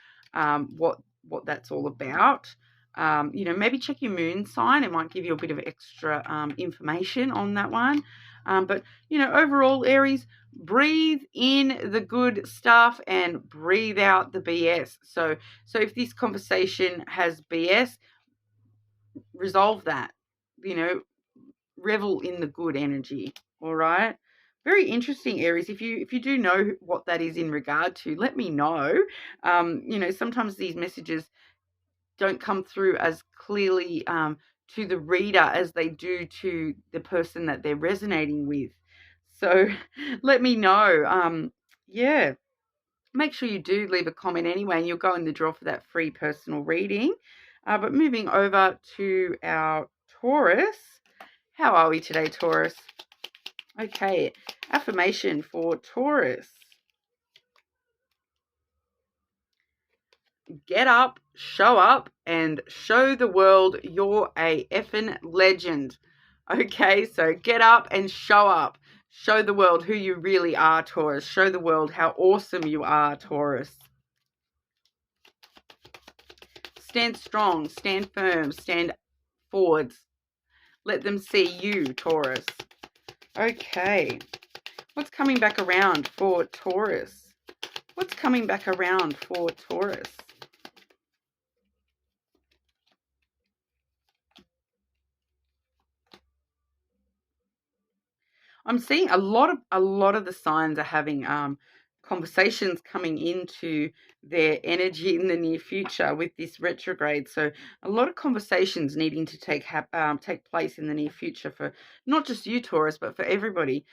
what that's all about. Maybe check your moon sign. It might give you a bit of extra information on that one. But overall, Aries, breathe in the good stuff and breathe out the BS. So if this conversation has BS, resolve that. Revel in the good energy. All right. Very interesting, Aries. If you do know what that is in regard to, let me know. Sometimes these messages don't come through as clearly to the reader as they do to the person that they're resonating with. So let me know. Make sure you do leave a comment anyway, and you'll go in the draw for that free personal reading. But moving over to our Taurus. How are we today, Taurus? Okay, affirmation for Taurus. Get up, and show the world you're a effing legend. Okay, so get up and show up. Show the world who you really are, Taurus. Show the world how awesome you are, Taurus. Stand strong, stand firm, stand forwards. Let them see you, Taurus. Okay, what's coming back around for Taurus? What's coming back around for Taurus? I'm seeing a lot of the signs are having conversations coming into their energy in the near future with this retrograde. So a lot of conversations needing to take place in the near future for not just you, Taurus, but for everybody.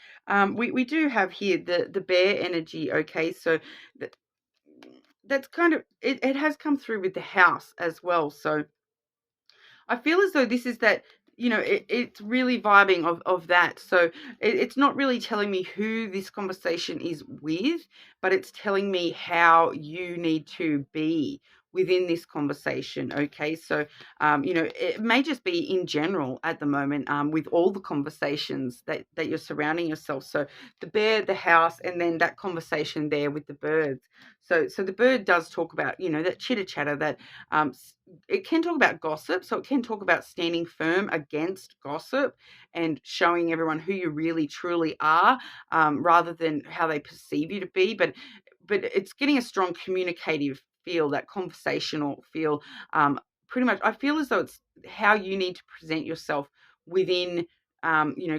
We do have here the bear energy. Okay, so that's kind of it has come through with the house as well. So I feel as though this is that, it's really vibing of that. So it's not really telling me who this conversation is with, but it's telling me how you need to be within this conversation. Okay. So, it may just be in general at the moment, with all the conversations that you're surrounding yourself. So the bear, the house, and then that conversation there with the birds. So the bird does talk about, that chitter chatter, that it can talk about gossip. So it can talk about standing firm against gossip and showing everyone who you really truly are, rather than how they perceive you to be. But it's getting a strong communicative feel, that conversational feel. Pretty much, I feel as though it's how you need to present yourself within,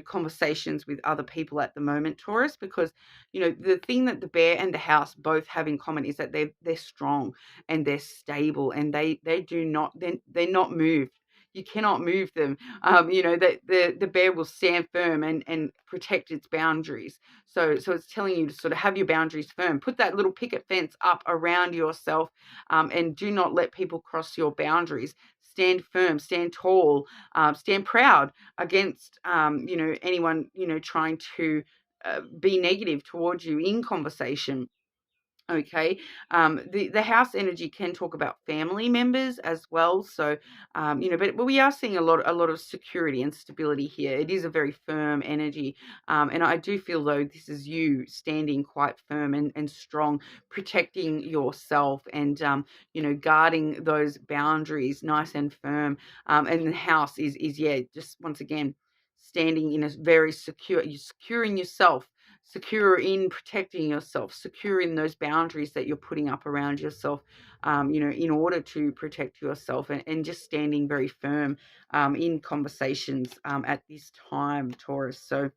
conversations with other people at the moment, Taurus, because, the thing that the bear and the house both have in common is that they're strong and they're stable, and they're not moved. You cannot move them. That the bear will stand firm and protect its boundaries. So it's telling you to sort of have your boundaries firm. Put that little picket fence up around yourself, and do not let people cross your boundaries. Stand firm, stand tall, stand proud against, anyone, trying to be negative towards you in conversation. Okay. The house energy can talk about family members as well. So, but we are seeing a lot of security and stability here. It is a very firm energy. And I do feel though this is you standing quite firm and strong, protecting yourself and, guarding those boundaries nice and firm. And the house is, yeah, just once again, standing in a very secure, you're securing yourself, secure in protecting yourself, secure in those boundaries that you're putting up around yourself, in order to protect yourself, and just standing very firm, in conversations, at this time, Taurus. So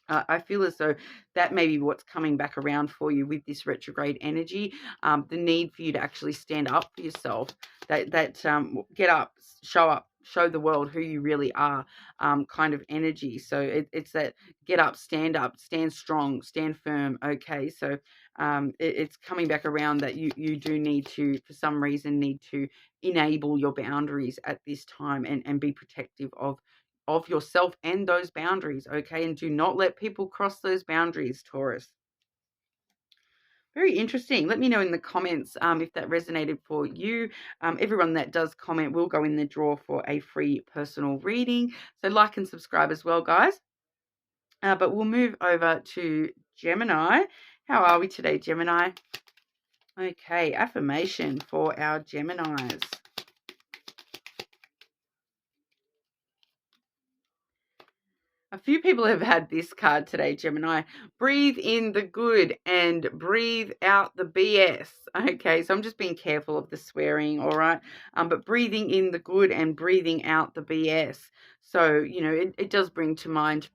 I feel as though that may be what's coming back around for you with this retrograde energy. The need for you to actually stand up for yourself, that get up, show the world who you really are, kind of energy. So it's that get up, stand strong, stand firm. Okay, so it's coming back around that you do need to, for some reason, need to enable your boundaries at this time, and be protective of yourself and those boundaries. Okay, and do not let people cross those boundaries, Taurus. Very interesting. Let me know in the comments, if that resonated for you. Everyone that does comment will go in the draw for a free personal reading. So like and subscribe as well, guys. But we'll move over to Gemini. How are we today, Gemini? Okay, affirmation for our Geminis. A few people have had this card today, Gemini. Breathe in the good and breathe out the BS. Okay, so I'm just being careful of the swearing, all right? But breathing in the good and breathing out the BS. So, it does bring to mind,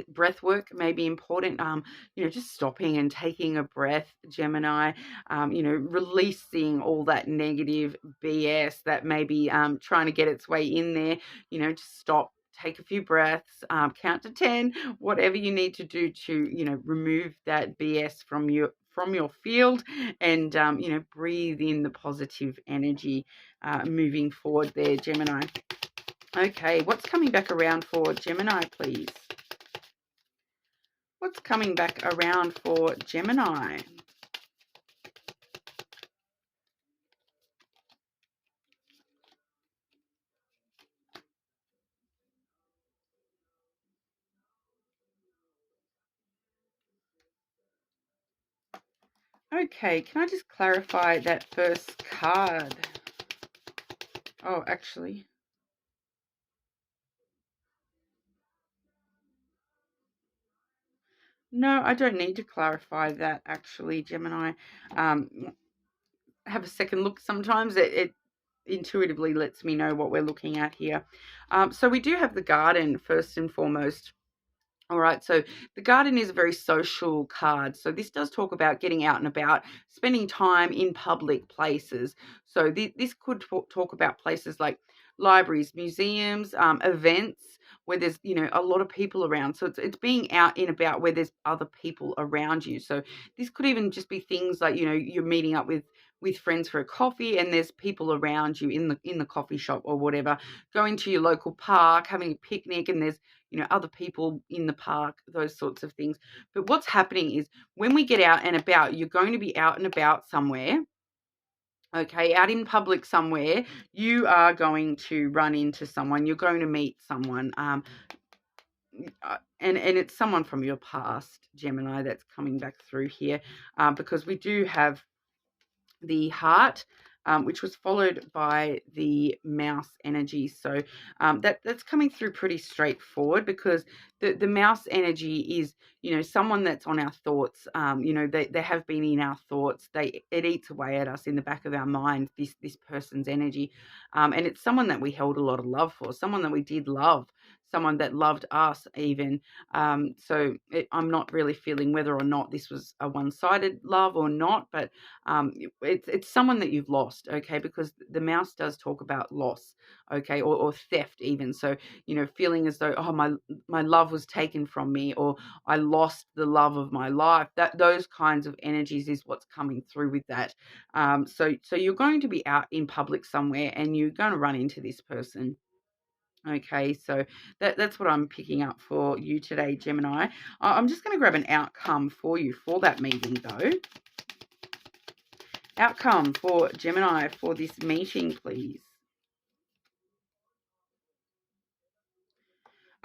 breath work may be important. Just stopping and taking a breath, Gemini. Releasing all that negative BS that may be trying to get its way in there. Just stop, take a few breaths, count to 10, whatever you need to do to, remove that BS from your field, and, breathe in the positive energy, moving forward there, Gemini. Okay, what's coming back around for Gemini, please? What's coming back around for Gemini? Okay, can I just clarify that first card? Oh, actually. No, I don't need to clarify that, actually, Gemini. Have a second look. Sometimes it intuitively lets me know what we're looking at here. So we do have the garden first and foremost. All right, so the Garden is a very social card. So this does talk about getting out and about, spending time in public places. So this could talk about places like libraries, museums, events where there's, a lot of people around. So it's being out and about where there's other people around you. So this could even just be things like, you're meeting up with friends for a coffee and there's people around you in the coffee shop or whatever, going to your local park, having a picnic, and there's other people in the park, those sorts of things. But what's happening is when we get out and about, you're going to be out and about somewhere, okay, out in public somewhere, you are going to run into someone, you're going to meet someone, and it's someone from your past, Gemini, that's coming back through here, because we do have the heart, which was followed by the mouse energy. So that's coming through pretty straightforward, because the mouse energy is, someone that's on our thoughts. They have been in our thoughts. It eats away at us in the back of our mind, this person's energy. And it's someone that we held a lot of love for, someone that we did love, someone that loved us even. I'm not really feeling whether or not this was a one-sided love or not, but it's someone that you've lost, okay, because the mouse does talk about loss, okay, or theft even. So, feeling as though, oh, my love was taken from me, or I lost the love of my life. Those kinds of energies is what's coming through with that. So you're going to be out in public somewhere and you're going to run into this person. Okay, so that's what I'm picking up for you today, Gemini. I'm just going to grab an outcome for you for that meeting, though. Outcome for Gemini for this meeting, please.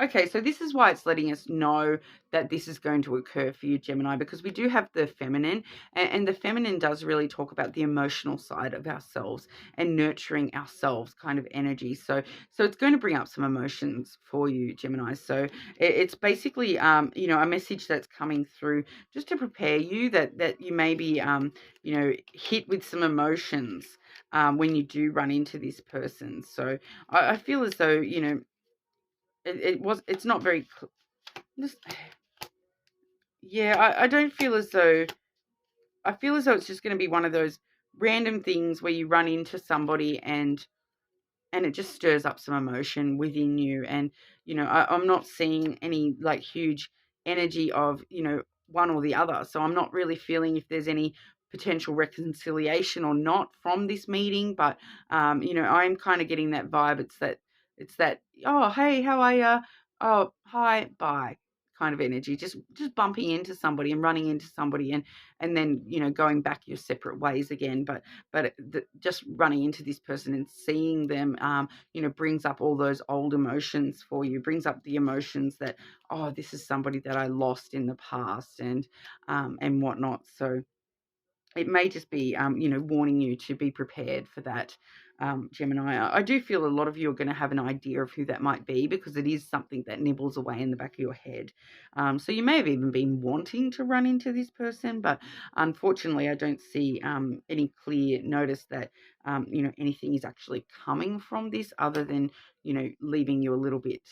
Okay, so this is why it's letting us know that this is going to occur for you, Gemini, because we do have the feminine, and the feminine does really talk about the emotional side of ourselves and nurturing ourselves kind of energy. So it's going to bring up some emotions for you, Gemini. So it's basically, a message that's coming through just to prepare you that you may be, hit with some emotions when you do run into this person. So I feel as though, it's not very just, yeah, I don't feel as though, I feel as though it's just going to be one of those random things where you run into somebody and it just stirs up some emotion within you. And I'm not seeing any like huge energy of one or the other, so I'm not really feeling if there's any potential reconciliation or not from this meeting. But I'm kind of getting that vibe. It's that oh, hey, how are you, oh, hi, bye kind of energy, just bumping into somebody and running into somebody, and then going back your separate ways again. But just running into this person and seeing them, brings up all those old emotions for you, brings up the emotions that, oh, this is somebody that I lost in the past, and whatnot. So it may just be, warning you to be prepared for that, Gemini. I do feel a lot of you are going to have an idea of who that might be, because it is something that nibbles away in the back of your head. So you may have even been wanting to run into this person, but unfortunately, I don't see any clear notice that, anything is actually coming from this, other than, leaving you a little bit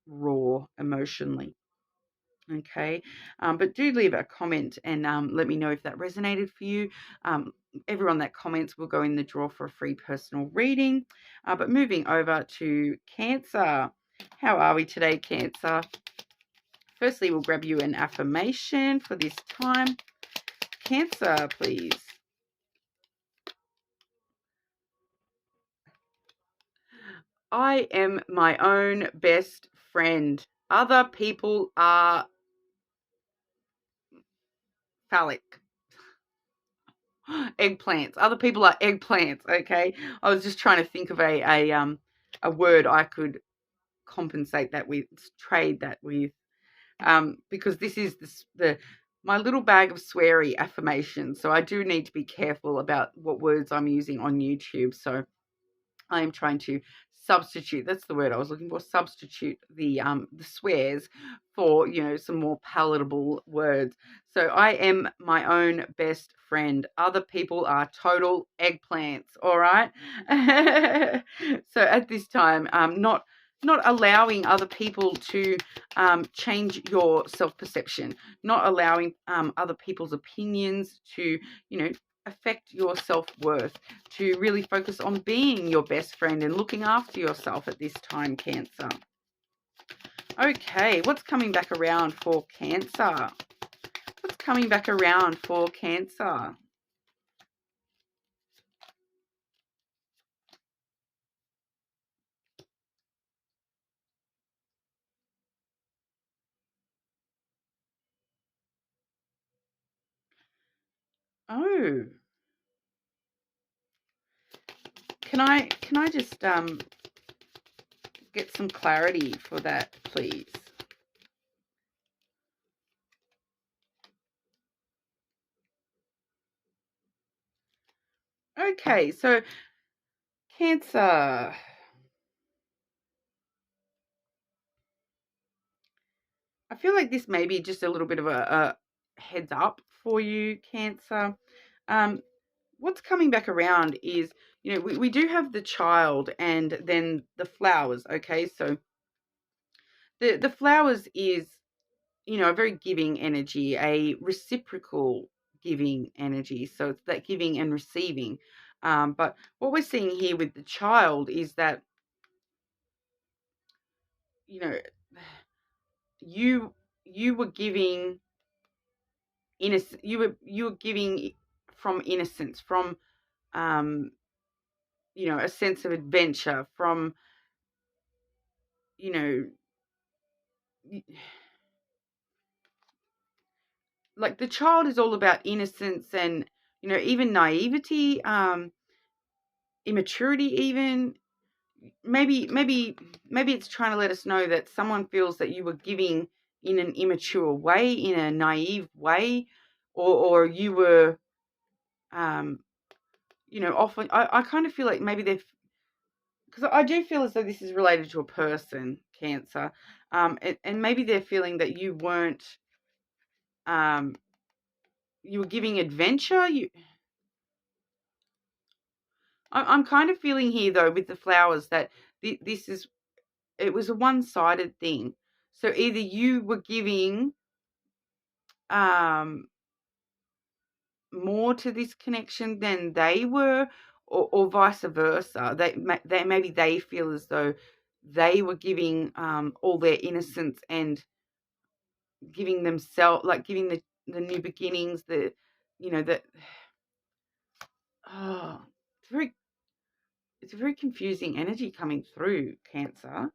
raw emotionally. Okay, but do leave a comment and let me know if that resonated for you. Everyone that comments will go in the draw for a free personal reading. But moving over to Cancer. How are we today, Cancer? Firstly, we'll grab you an affirmation for this time. Cancer, please. I am my own best friend. Other people are phallic. Eggplants. Other people are eggplants. Okay, I was just trying to think of a word I could compensate that with, trade that with, because this is my little bag of sweary affirmations. So I do need to be careful about what words I'm using on YouTube. So I am trying to substitute, that's the word I was looking for, substitute the swears for, some more palatable words. So I am my own best friend. Other people are total eggplants, all right? So at this time, not not allowing other people to change your self-perception, not allowing other people's opinions to, affect your self-worth, to really focus on being your best friend and looking after yourself at this time, Cancer. Okay, what's coming back around for Cancer? What's coming back around for Cancer? Oh, can I just get some clarity for that, please? Okay, so Cancer. I feel like this may be just a little bit of a heads up for you, Cancer. What's coming back around is, we do have the child and then the flowers, okay? So the flowers is, a very giving energy, a reciprocal giving energy. So it's that giving and receiving. But what we're seeing here with the child is that, you were giving you were giving from innocence, from a sense of adventure, from you know like the child is all about innocence and even naivety, immaturity, even maybe it's trying to let us know that someone feels that you were giving in an immature way, in a naive way, or you were often I kind of feel like maybe they've, because I do feel as though this is related to a person, Cancer, and maybe they're feeling that you weren't, you were giving adventure. I'm kind of feeling here though with the flowers that it was a one-sided thing. So either you were giving more to this connection than they were, or vice versa. Maybe they feel as though they were giving all their innocence and giving themselves, like giving the new beginnings, that oh, it's a very confusing energy coming through, Cancer.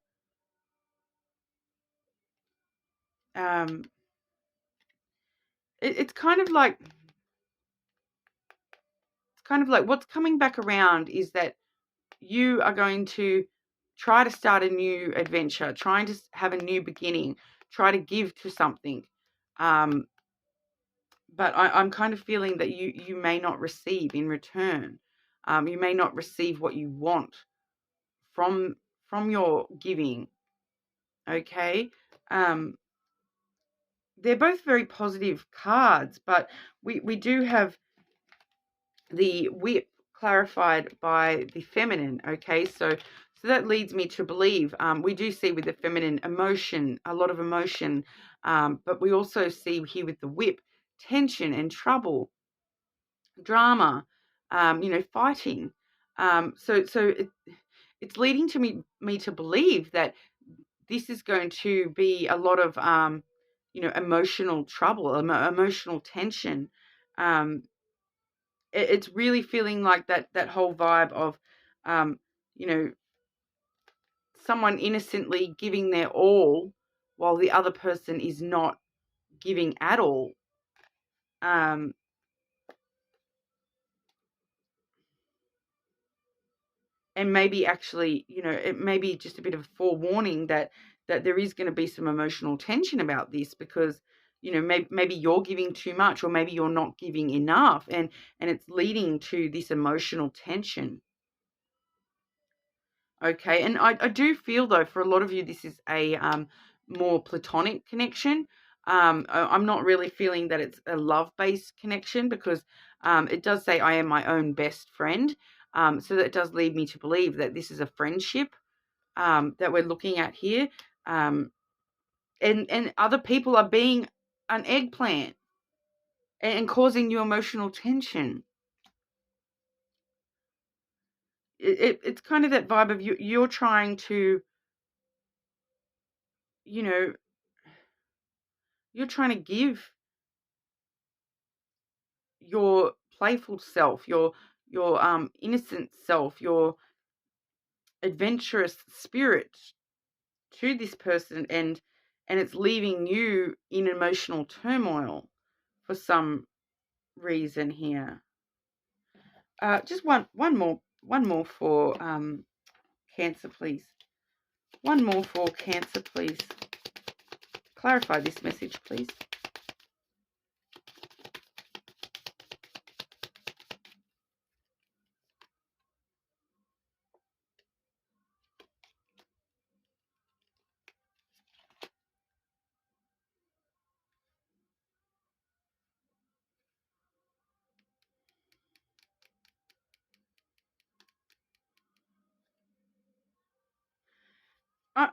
Um, it's kind of like what's coming back around is that you are going to try to start a new adventure, trying to have a new beginning, try to give to something. But I'm kind of feeling that you may not receive in return. You may not receive what you want from your giving. Okay. They're both very positive cards, but we do have the whip clarified by the feminine. Okay, so that leads me to believe we do see with the feminine emotion, a lot of emotion, but we also see here with the whip tension and trouble, drama, fighting. It's leading to me to believe that this is going to be a lot of emotional trouble, emotional tension. It's really feeling like that whole vibe of you know someone innocently giving their all while the other person is not giving at all. um and maybe actually, it may be just a bit of a forewarning that there is going to be some emotional tension about this, because maybe you're giving too much, or maybe you're not giving enough, and it's leading to this emotional tension. Okay, and I do feel though for a lot of you this is a more platonic connection. I'm not really feeling that it's a love-based connection, because it does say I am my own best friend. So that does lead me to believe that this is a friendship. that we're looking at here. And other people are being an eggplant and causing you emotional tension. It's kind of that vibe of you're trying to, you're trying to give your playful self, your innocent self, your adventurous spirit to this person, and it's leaving you in emotional turmoil for some reason here. Just one more for Cancer, please. One more for Cancer, please. Clarify this message, please.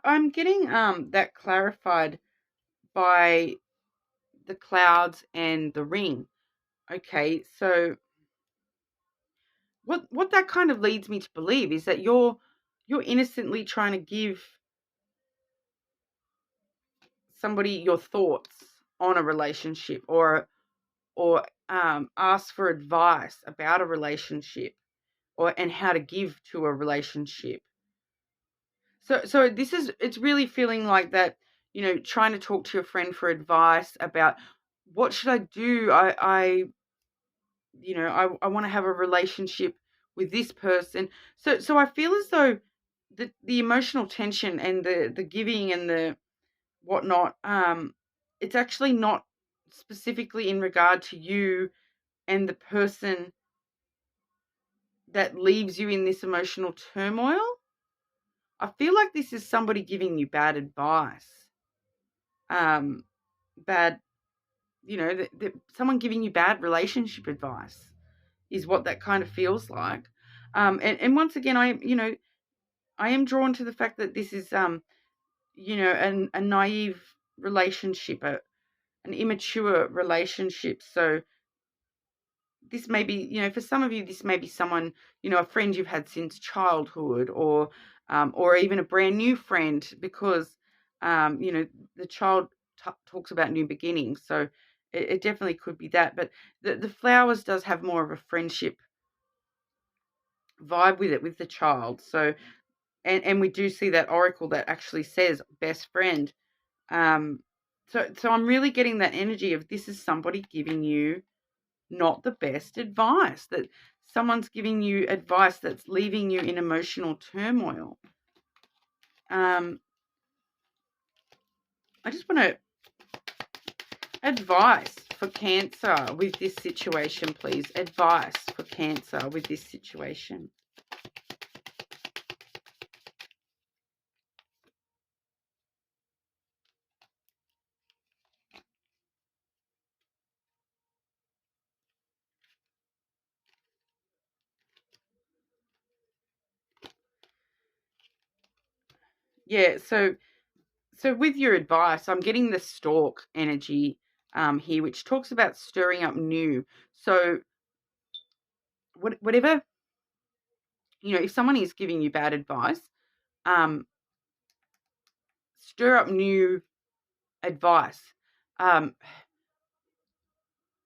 I'm getting that clarified by the clouds and the ring. Okay, so what that kind of leads me to believe is that you're innocently trying to give somebody your thoughts on a relationship, or ask for advice about a relationship, and how to give to a relationship. So it's really feeling like that, trying to talk to your friend for advice about what should I do. I want to have a relationship with this person. So I feel as though the emotional tension and the giving and the whatnot, it's actually not specifically in regard to you and the person that leaves you in this emotional turmoil. I feel like this is somebody giving you bad advice. Bad, someone giving you bad relationship advice is what that kind of feels like. And once again, I am drawn to the fact that this is, a naive relationship, an immature relationship. So this may be, for some of you, this may be someone, a friend you've had since childhood, or even a brand new friend, because, the child talks about new beginnings. So it definitely could be that. But the flowers does have more of a friendship vibe with it, with the child. So, and we do see that oracle that actually says best friend. So I'm really getting that energy of this is somebody giving you not the best advice, that someone's giving you advice that's leaving you in emotional turmoil. I just want to advice for Cancer with this situation, please. Advice for Cancer with this situation. Yeah, so with your advice, I'm getting the stork energy here, which talks about stirring up new. So whatever, if someone is giving you bad advice, stir up new advice.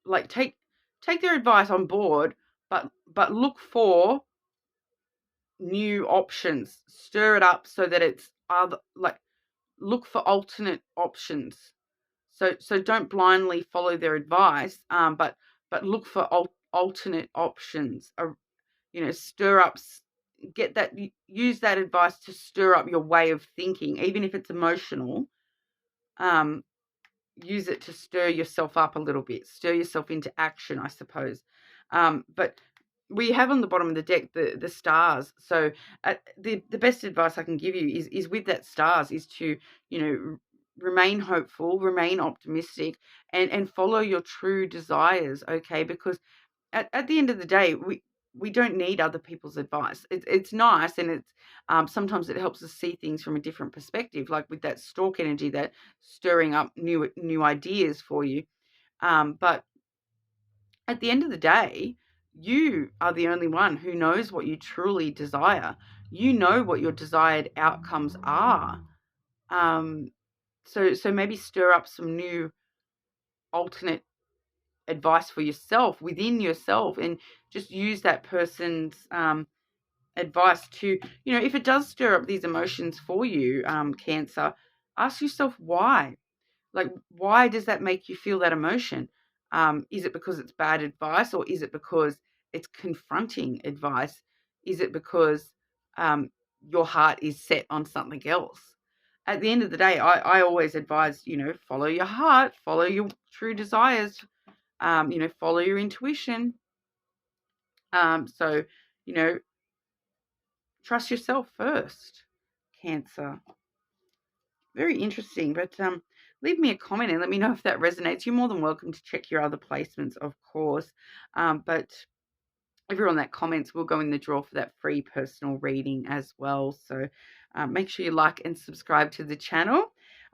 Like take their advice on board, but look for new options. Stir it up so that it's other, like, look for alternate options. So don't blindly follow their advice, but look for alternate options. Stir up, use that advice to stir up your way of thinking, even if it's emotional. Use it to stir yourself up a little bit, stir yourself into action, I suppose. But we have on the bottom of the deck the stars. So the best advice I can give you is with that stars is to, remain hopeful, remain optimistic, and follow your true desires, okay? Because at the end of the day, we don't need other people's advice. It's nice, and it's sometimes it helps us see things from a different perspective, like with that stork energy, that stirring up new ideas for you. But at the end of the day, you are the only one who knows what you truly desire. You know what your desired outcomes are. So maybe stir up some new alternate advice for yourself, within yourself, and just use that person's advice to, if it does stir up these emotions for you, Cancer, ask yourself why. Like, why does that make you feel that emotion? Is it because it's bad advice, or is it because it's confronting advice? Is it because your heart is set on something else? At the end of the day, I always advise, follow your heart, follow your true desires, follow your intuition. So, trust yourself first, Cancer. Very interesting, but leave me a comment and let me know if that resonates. You're more than welcome to check your other placements, of course, but everyone that comments will go in the draw for that free personal reading as well. So make sure you like and subscribe to the channel.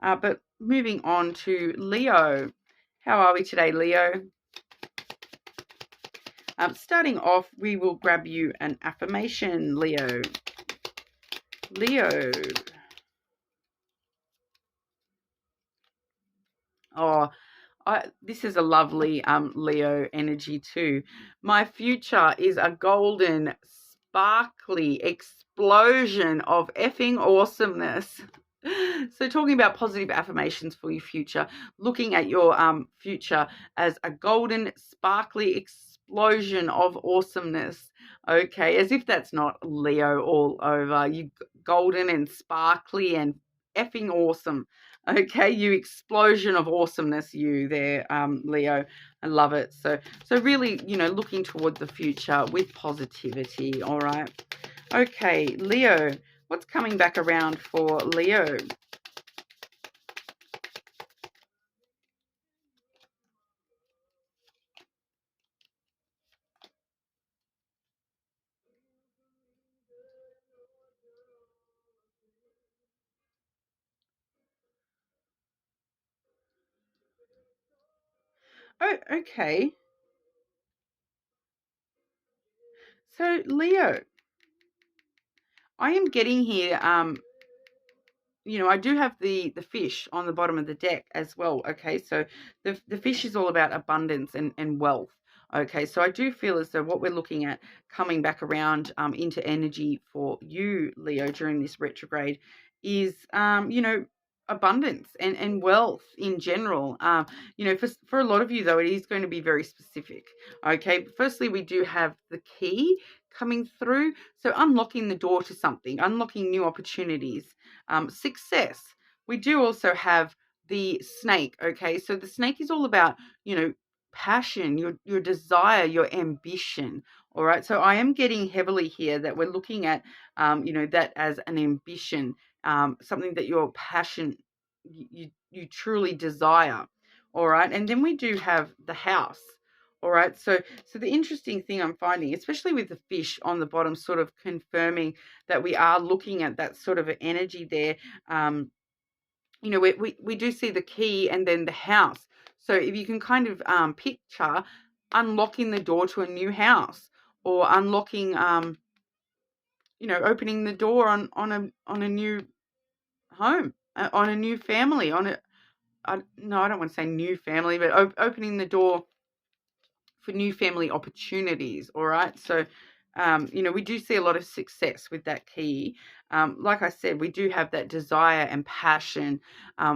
But moving on to Leo. How are we today, Leo? Starting off, we will grab you an affirmation, Leo. Leo. Oh, this is a lovely Leo energy too. My future is a golden, sparkly explosion of effing awesomeness. So talking about positive affirmations for your future, looking at your future as a golden, sparkly explosion of awesomeness. Okay, as if that's not Leo all over. You golden and sparkly and effing awesome. Okay, you explosion of awesomeness, you there, Leo. I love it. So really, looking toward the future with positivity. All right. Okay, Leo. What's coming back around for Leo? Oh, okay. So, Leo, I am getting here, I do have the fish on the bottom of the deck as well. Okay, so the fish is all about abundance and wealth. Okay, so I do feel as though what we're looking at coming back around into energy for you, Leo, during this retrograde is, abundance and wealth in general. For a lot of you, though, it is going to be very specific. Okay, firstly, we do have the key coming through. So unlocking the door to something, unlocking new opportunities, success. We do also have the snake. Okay, so the snake is all about, passion, your desire, your ambition. All right, so I am getting heavily here that we're looking at, that as an ambition, something that your passion, you truly desire. All right, and then we do have the house. All right, so the interesting thing I'm finding, especially with the fish on the bottom, sort of confirming that we are looking at that sort of energy there. We do see the key and then the house. So if you can kind of picture unlocking the door to a new house, or unlocking, opening the door on a new home, on a new family, no, I don't want to say new family, but opening the door for new family opportunities. All right, so we do see a lot of success with that key. Like I said, we do have that desire and passion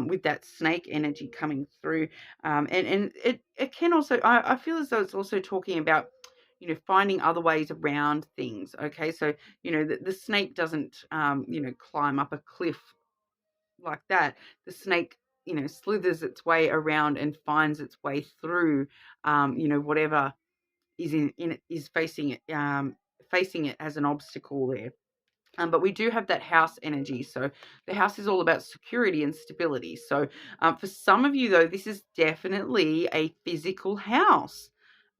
with that snake energy coming through, and it can also, I feel as though it's also talking about, finding other ways around things. Okay, so the snake doesn't climb up a cliff like that. The snake slithers its way around and finds its way through whatever is is facing it as an obstacle there. But we do have that house energy. So the house is all about security and stability. So for some of you, though, this is definitely a physical house.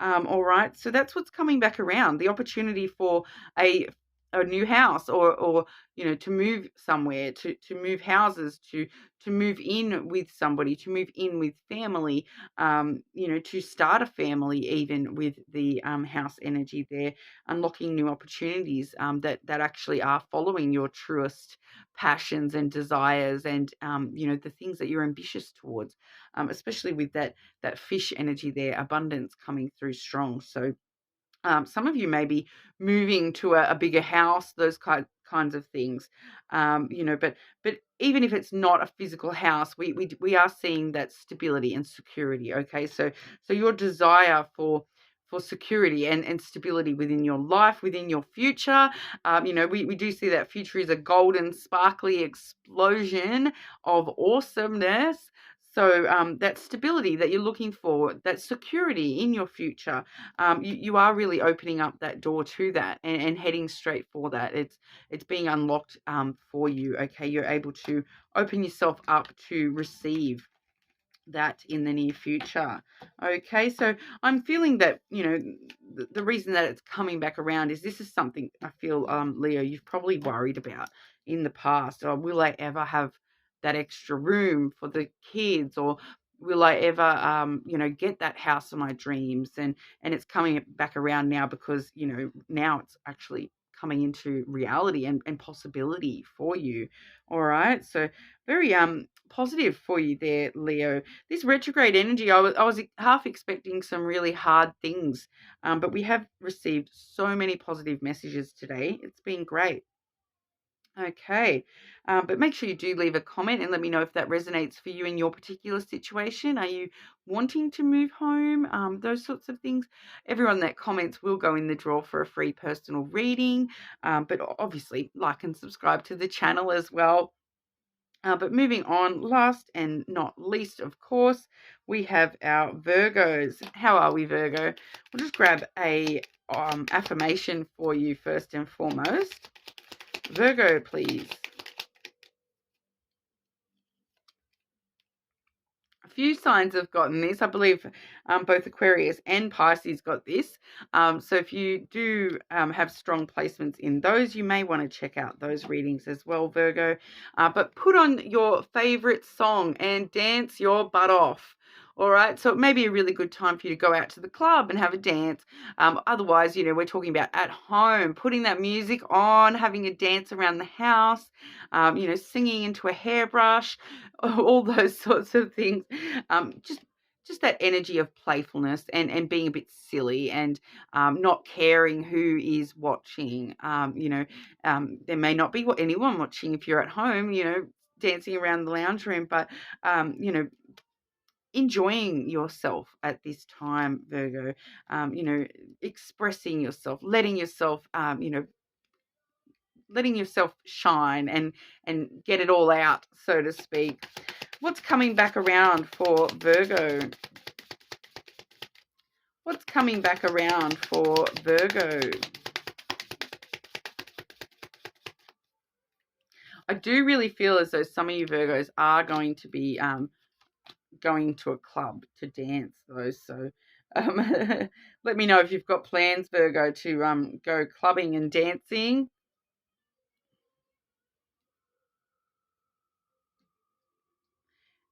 All right, so that's what's coming back around, the opportunity for a a new house, or to move somewhere, to move houses, to move in with somebody, to move in with family, to start a family, even with the house energy there, unlocking new opportunities that actually are following your truest passions and desires, and the things that you're ambitious towards, especially with that fish energy there, abundance coming through strong. So some of you may be moving to a bigger house, those kinds of things, but even if it's not a physical house, we are seeing that stability and security. Okay, so your desire for security and stability within your life, within your future. We do see that future is a golden, sparkly explosion of awesomeness. So that stability that you're looking for, that security in your future, you are really opening up that door to that, and heading straight for that. It's being unlocked for you. Okay, you're able to open yourself up to receive that in the near future. Okay, so I'm feeling that the reason that it's coming back around is this is something I feel, Leo, you've probably worried about in the past. Or will I ever have that extra room for the kids, or will I ever get that house of my dreams? And it's coming back around now, because now it's actually coming into reality and possibility for you. All right, so very positive for you there, Leo. This retrograde energy, I was half expecting some really hard things, but we have received so many positive messages today. It's been great. Okay, but make sure you do leave a comment and let me know if that resonates for you in your particular situation. Are you wanting to move home? Those sorts of things. Everyone that comments will go in the draw for a free personal reading, but obviously like and subscribe to the channel as well. But moving on, last and not least, of course, we have our Virgos. How are we, Virgo? We'll just grab a affirmation for you first and foremost. Virgo, please. A few signs have gotten this. I believe both Aquarius and Pisces got this. So if you do have strong placements in those, you may want to check out those readings as well, Virgo. But put on your favorite song and dance your butt off. All right, so it may be a really good time for you to go out to the club and have a dance. Otherwise, we're talking about at home, putting that music on, having a dance around the house, singing into a hairbrush, all those sorts of things. Just that energy of playfulness and being a bit silly, and not caring who is watching. There may not be anyone watching if you're at home, dancing around the lounge room, but enjoying yourself at this time, Virgo. Expressing yourself, letting yourself shine and get it all out, so to speak. What's coming back around for Virgo? What's coming back around for Virgo? I do really feel as though some of you Virgos are going to be going to a club to dance, though. So let me know if you've got plans, Virgo, to go clubbing and dancing.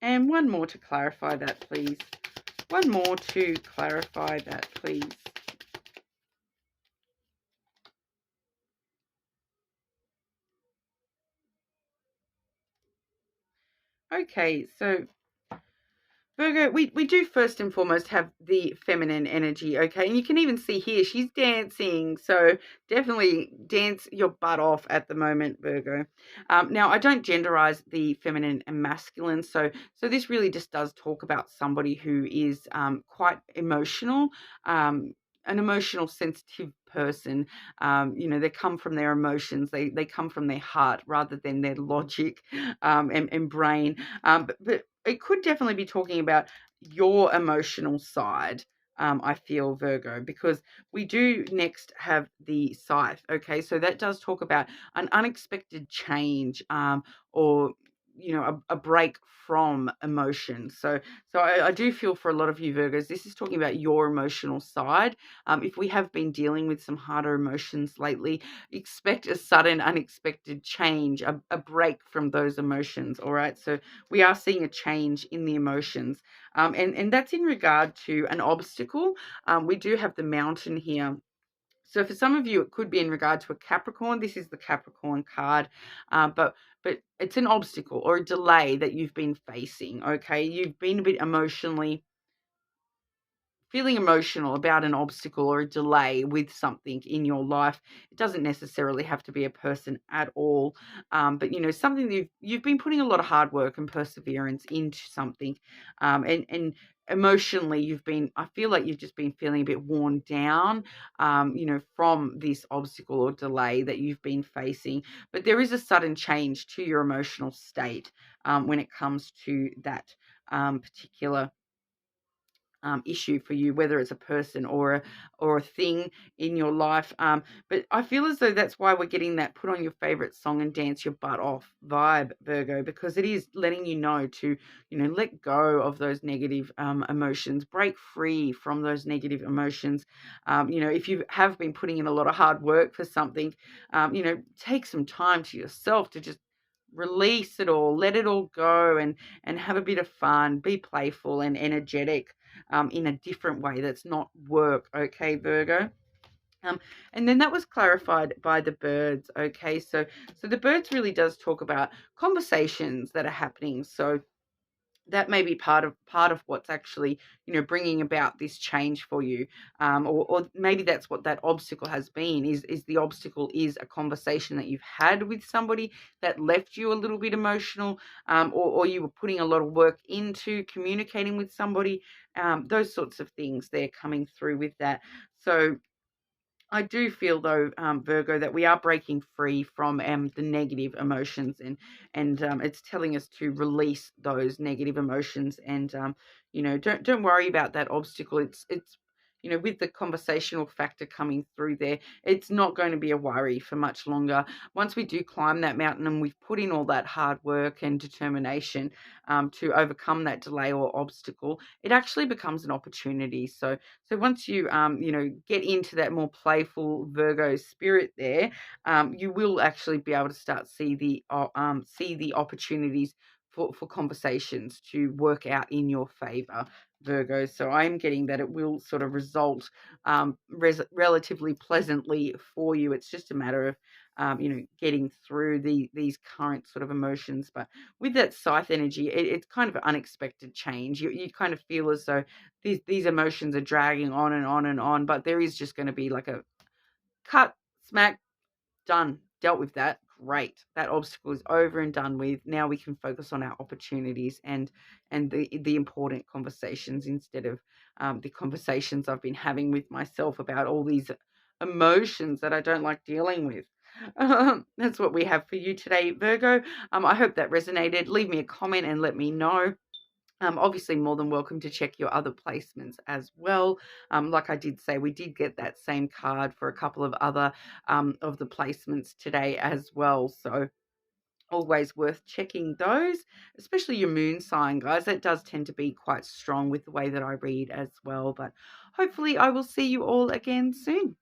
And one more to clarify that, please. One more to clarify that, please. Okay, so Virgo, we do first and foremost have the feminine energy, okay? And you can even see here, she's dancing. So definitely dance your butt off at the moment, Virgo. Now, I don't genderize the feminine and masculine. So this really just does talk about somebody who is quite emotional, an emotional, sensitive person. They come from their emotions. They come from their heart rather than their logic and brain. But it could definitely be talking about your emotional side, I feel, Virgo, because we do next have the scythe. Okay, so that does talk about an unexpected change, or a break from emotion. So I do feel for a lot of you Virgos, this is talking about your emotional side. If we have been dealing with some harder emotions lately, expect a sudden, unexpected change, a break from those emotions. All right. So we are seeing a change in the emotions. And that's in regard to an obstacle. We do have the Mountain here. So for some of you, it could be in regard to a Capricorn. This is the Capricorn card, but it's an obstacle or a delay that you've been facing. Okay, you've been a bit feeling emotional about an obstacle or a delay with something in your life. It doesn't necessarily have to be a person at all, but something that you've been putting a lot of hard work and perseverance into something, and emotionally I feel like you've just been feeling a bit worn down, from this obstacle or delay that you've been facing. But there is a sudden change to your emotional state when it comes to that particular issue for you, whether it's a person or a thing in your life. But I feel as though that's why we're getting that put on your favorite song and dance your butt off vibe, Virgo, because it is letting you know to, let go of those negative emotions, break free from those negative emotions. If you have been putting in a lot of hard work for something, take some time to yourself to just release it all, let it all go, and have a bit of fun, be playful and energetic in a different way that's not work. Okay, Virgo. And then that was clarified by the birds. Okay, so the birds really does talk about conversations that are happening. So that may be part of what's actually, bringing about this change for you, or maybe that's what that obstacle has been. Is the obstacle is a conversation that you've had with somebody that left you a little bit emotional, or you were putting a lot of work into communicating with somebody. Those sorts of things they're coming through with that. So I do feel though, Virgo, that we are breaking free from the negative emotions, and it's telling us to release those negative emotions, and don't worry about that obstacle. It's with the conversational factor coming through there, it's not going to be a worry for much longer. Once we do climb that mountain and we've put in all that hard work and determination to overcome that delay or obstacle, it actually becomes an opportunity. So once you get into that more playful Virgo spirit there, you will actually be able to start see the opportunities for conversations to work out in your favor, Virgo. So I'm getting that it will sort of result relatively pleasantly for you. It's just a matter of getting through these current sort of emotions. But with that scythe energy, it's kind of an unexpected change. You kind of feel as though these emotions are dragging on and on and on, but there is just going to be like a cut, smack, done, dealt with that. Great. That obstacle is over and done with. Now we can focus on our opportunities and the important conversations instead of the conversations I've been having with myself about all these emotions that I don't like dealing with. That's what we have for you today, Virgo. I hope that resonated. Leave me a comment and let me know. Obviously more than welcome to check your other placements as well. Like I did say, we did get that same card for a couple of other of the placements today as well. So always worth checking those, especially your moon sign, guys. That does tend to be quite strong with the way that I read as well. But hopefully I will see you all again soon.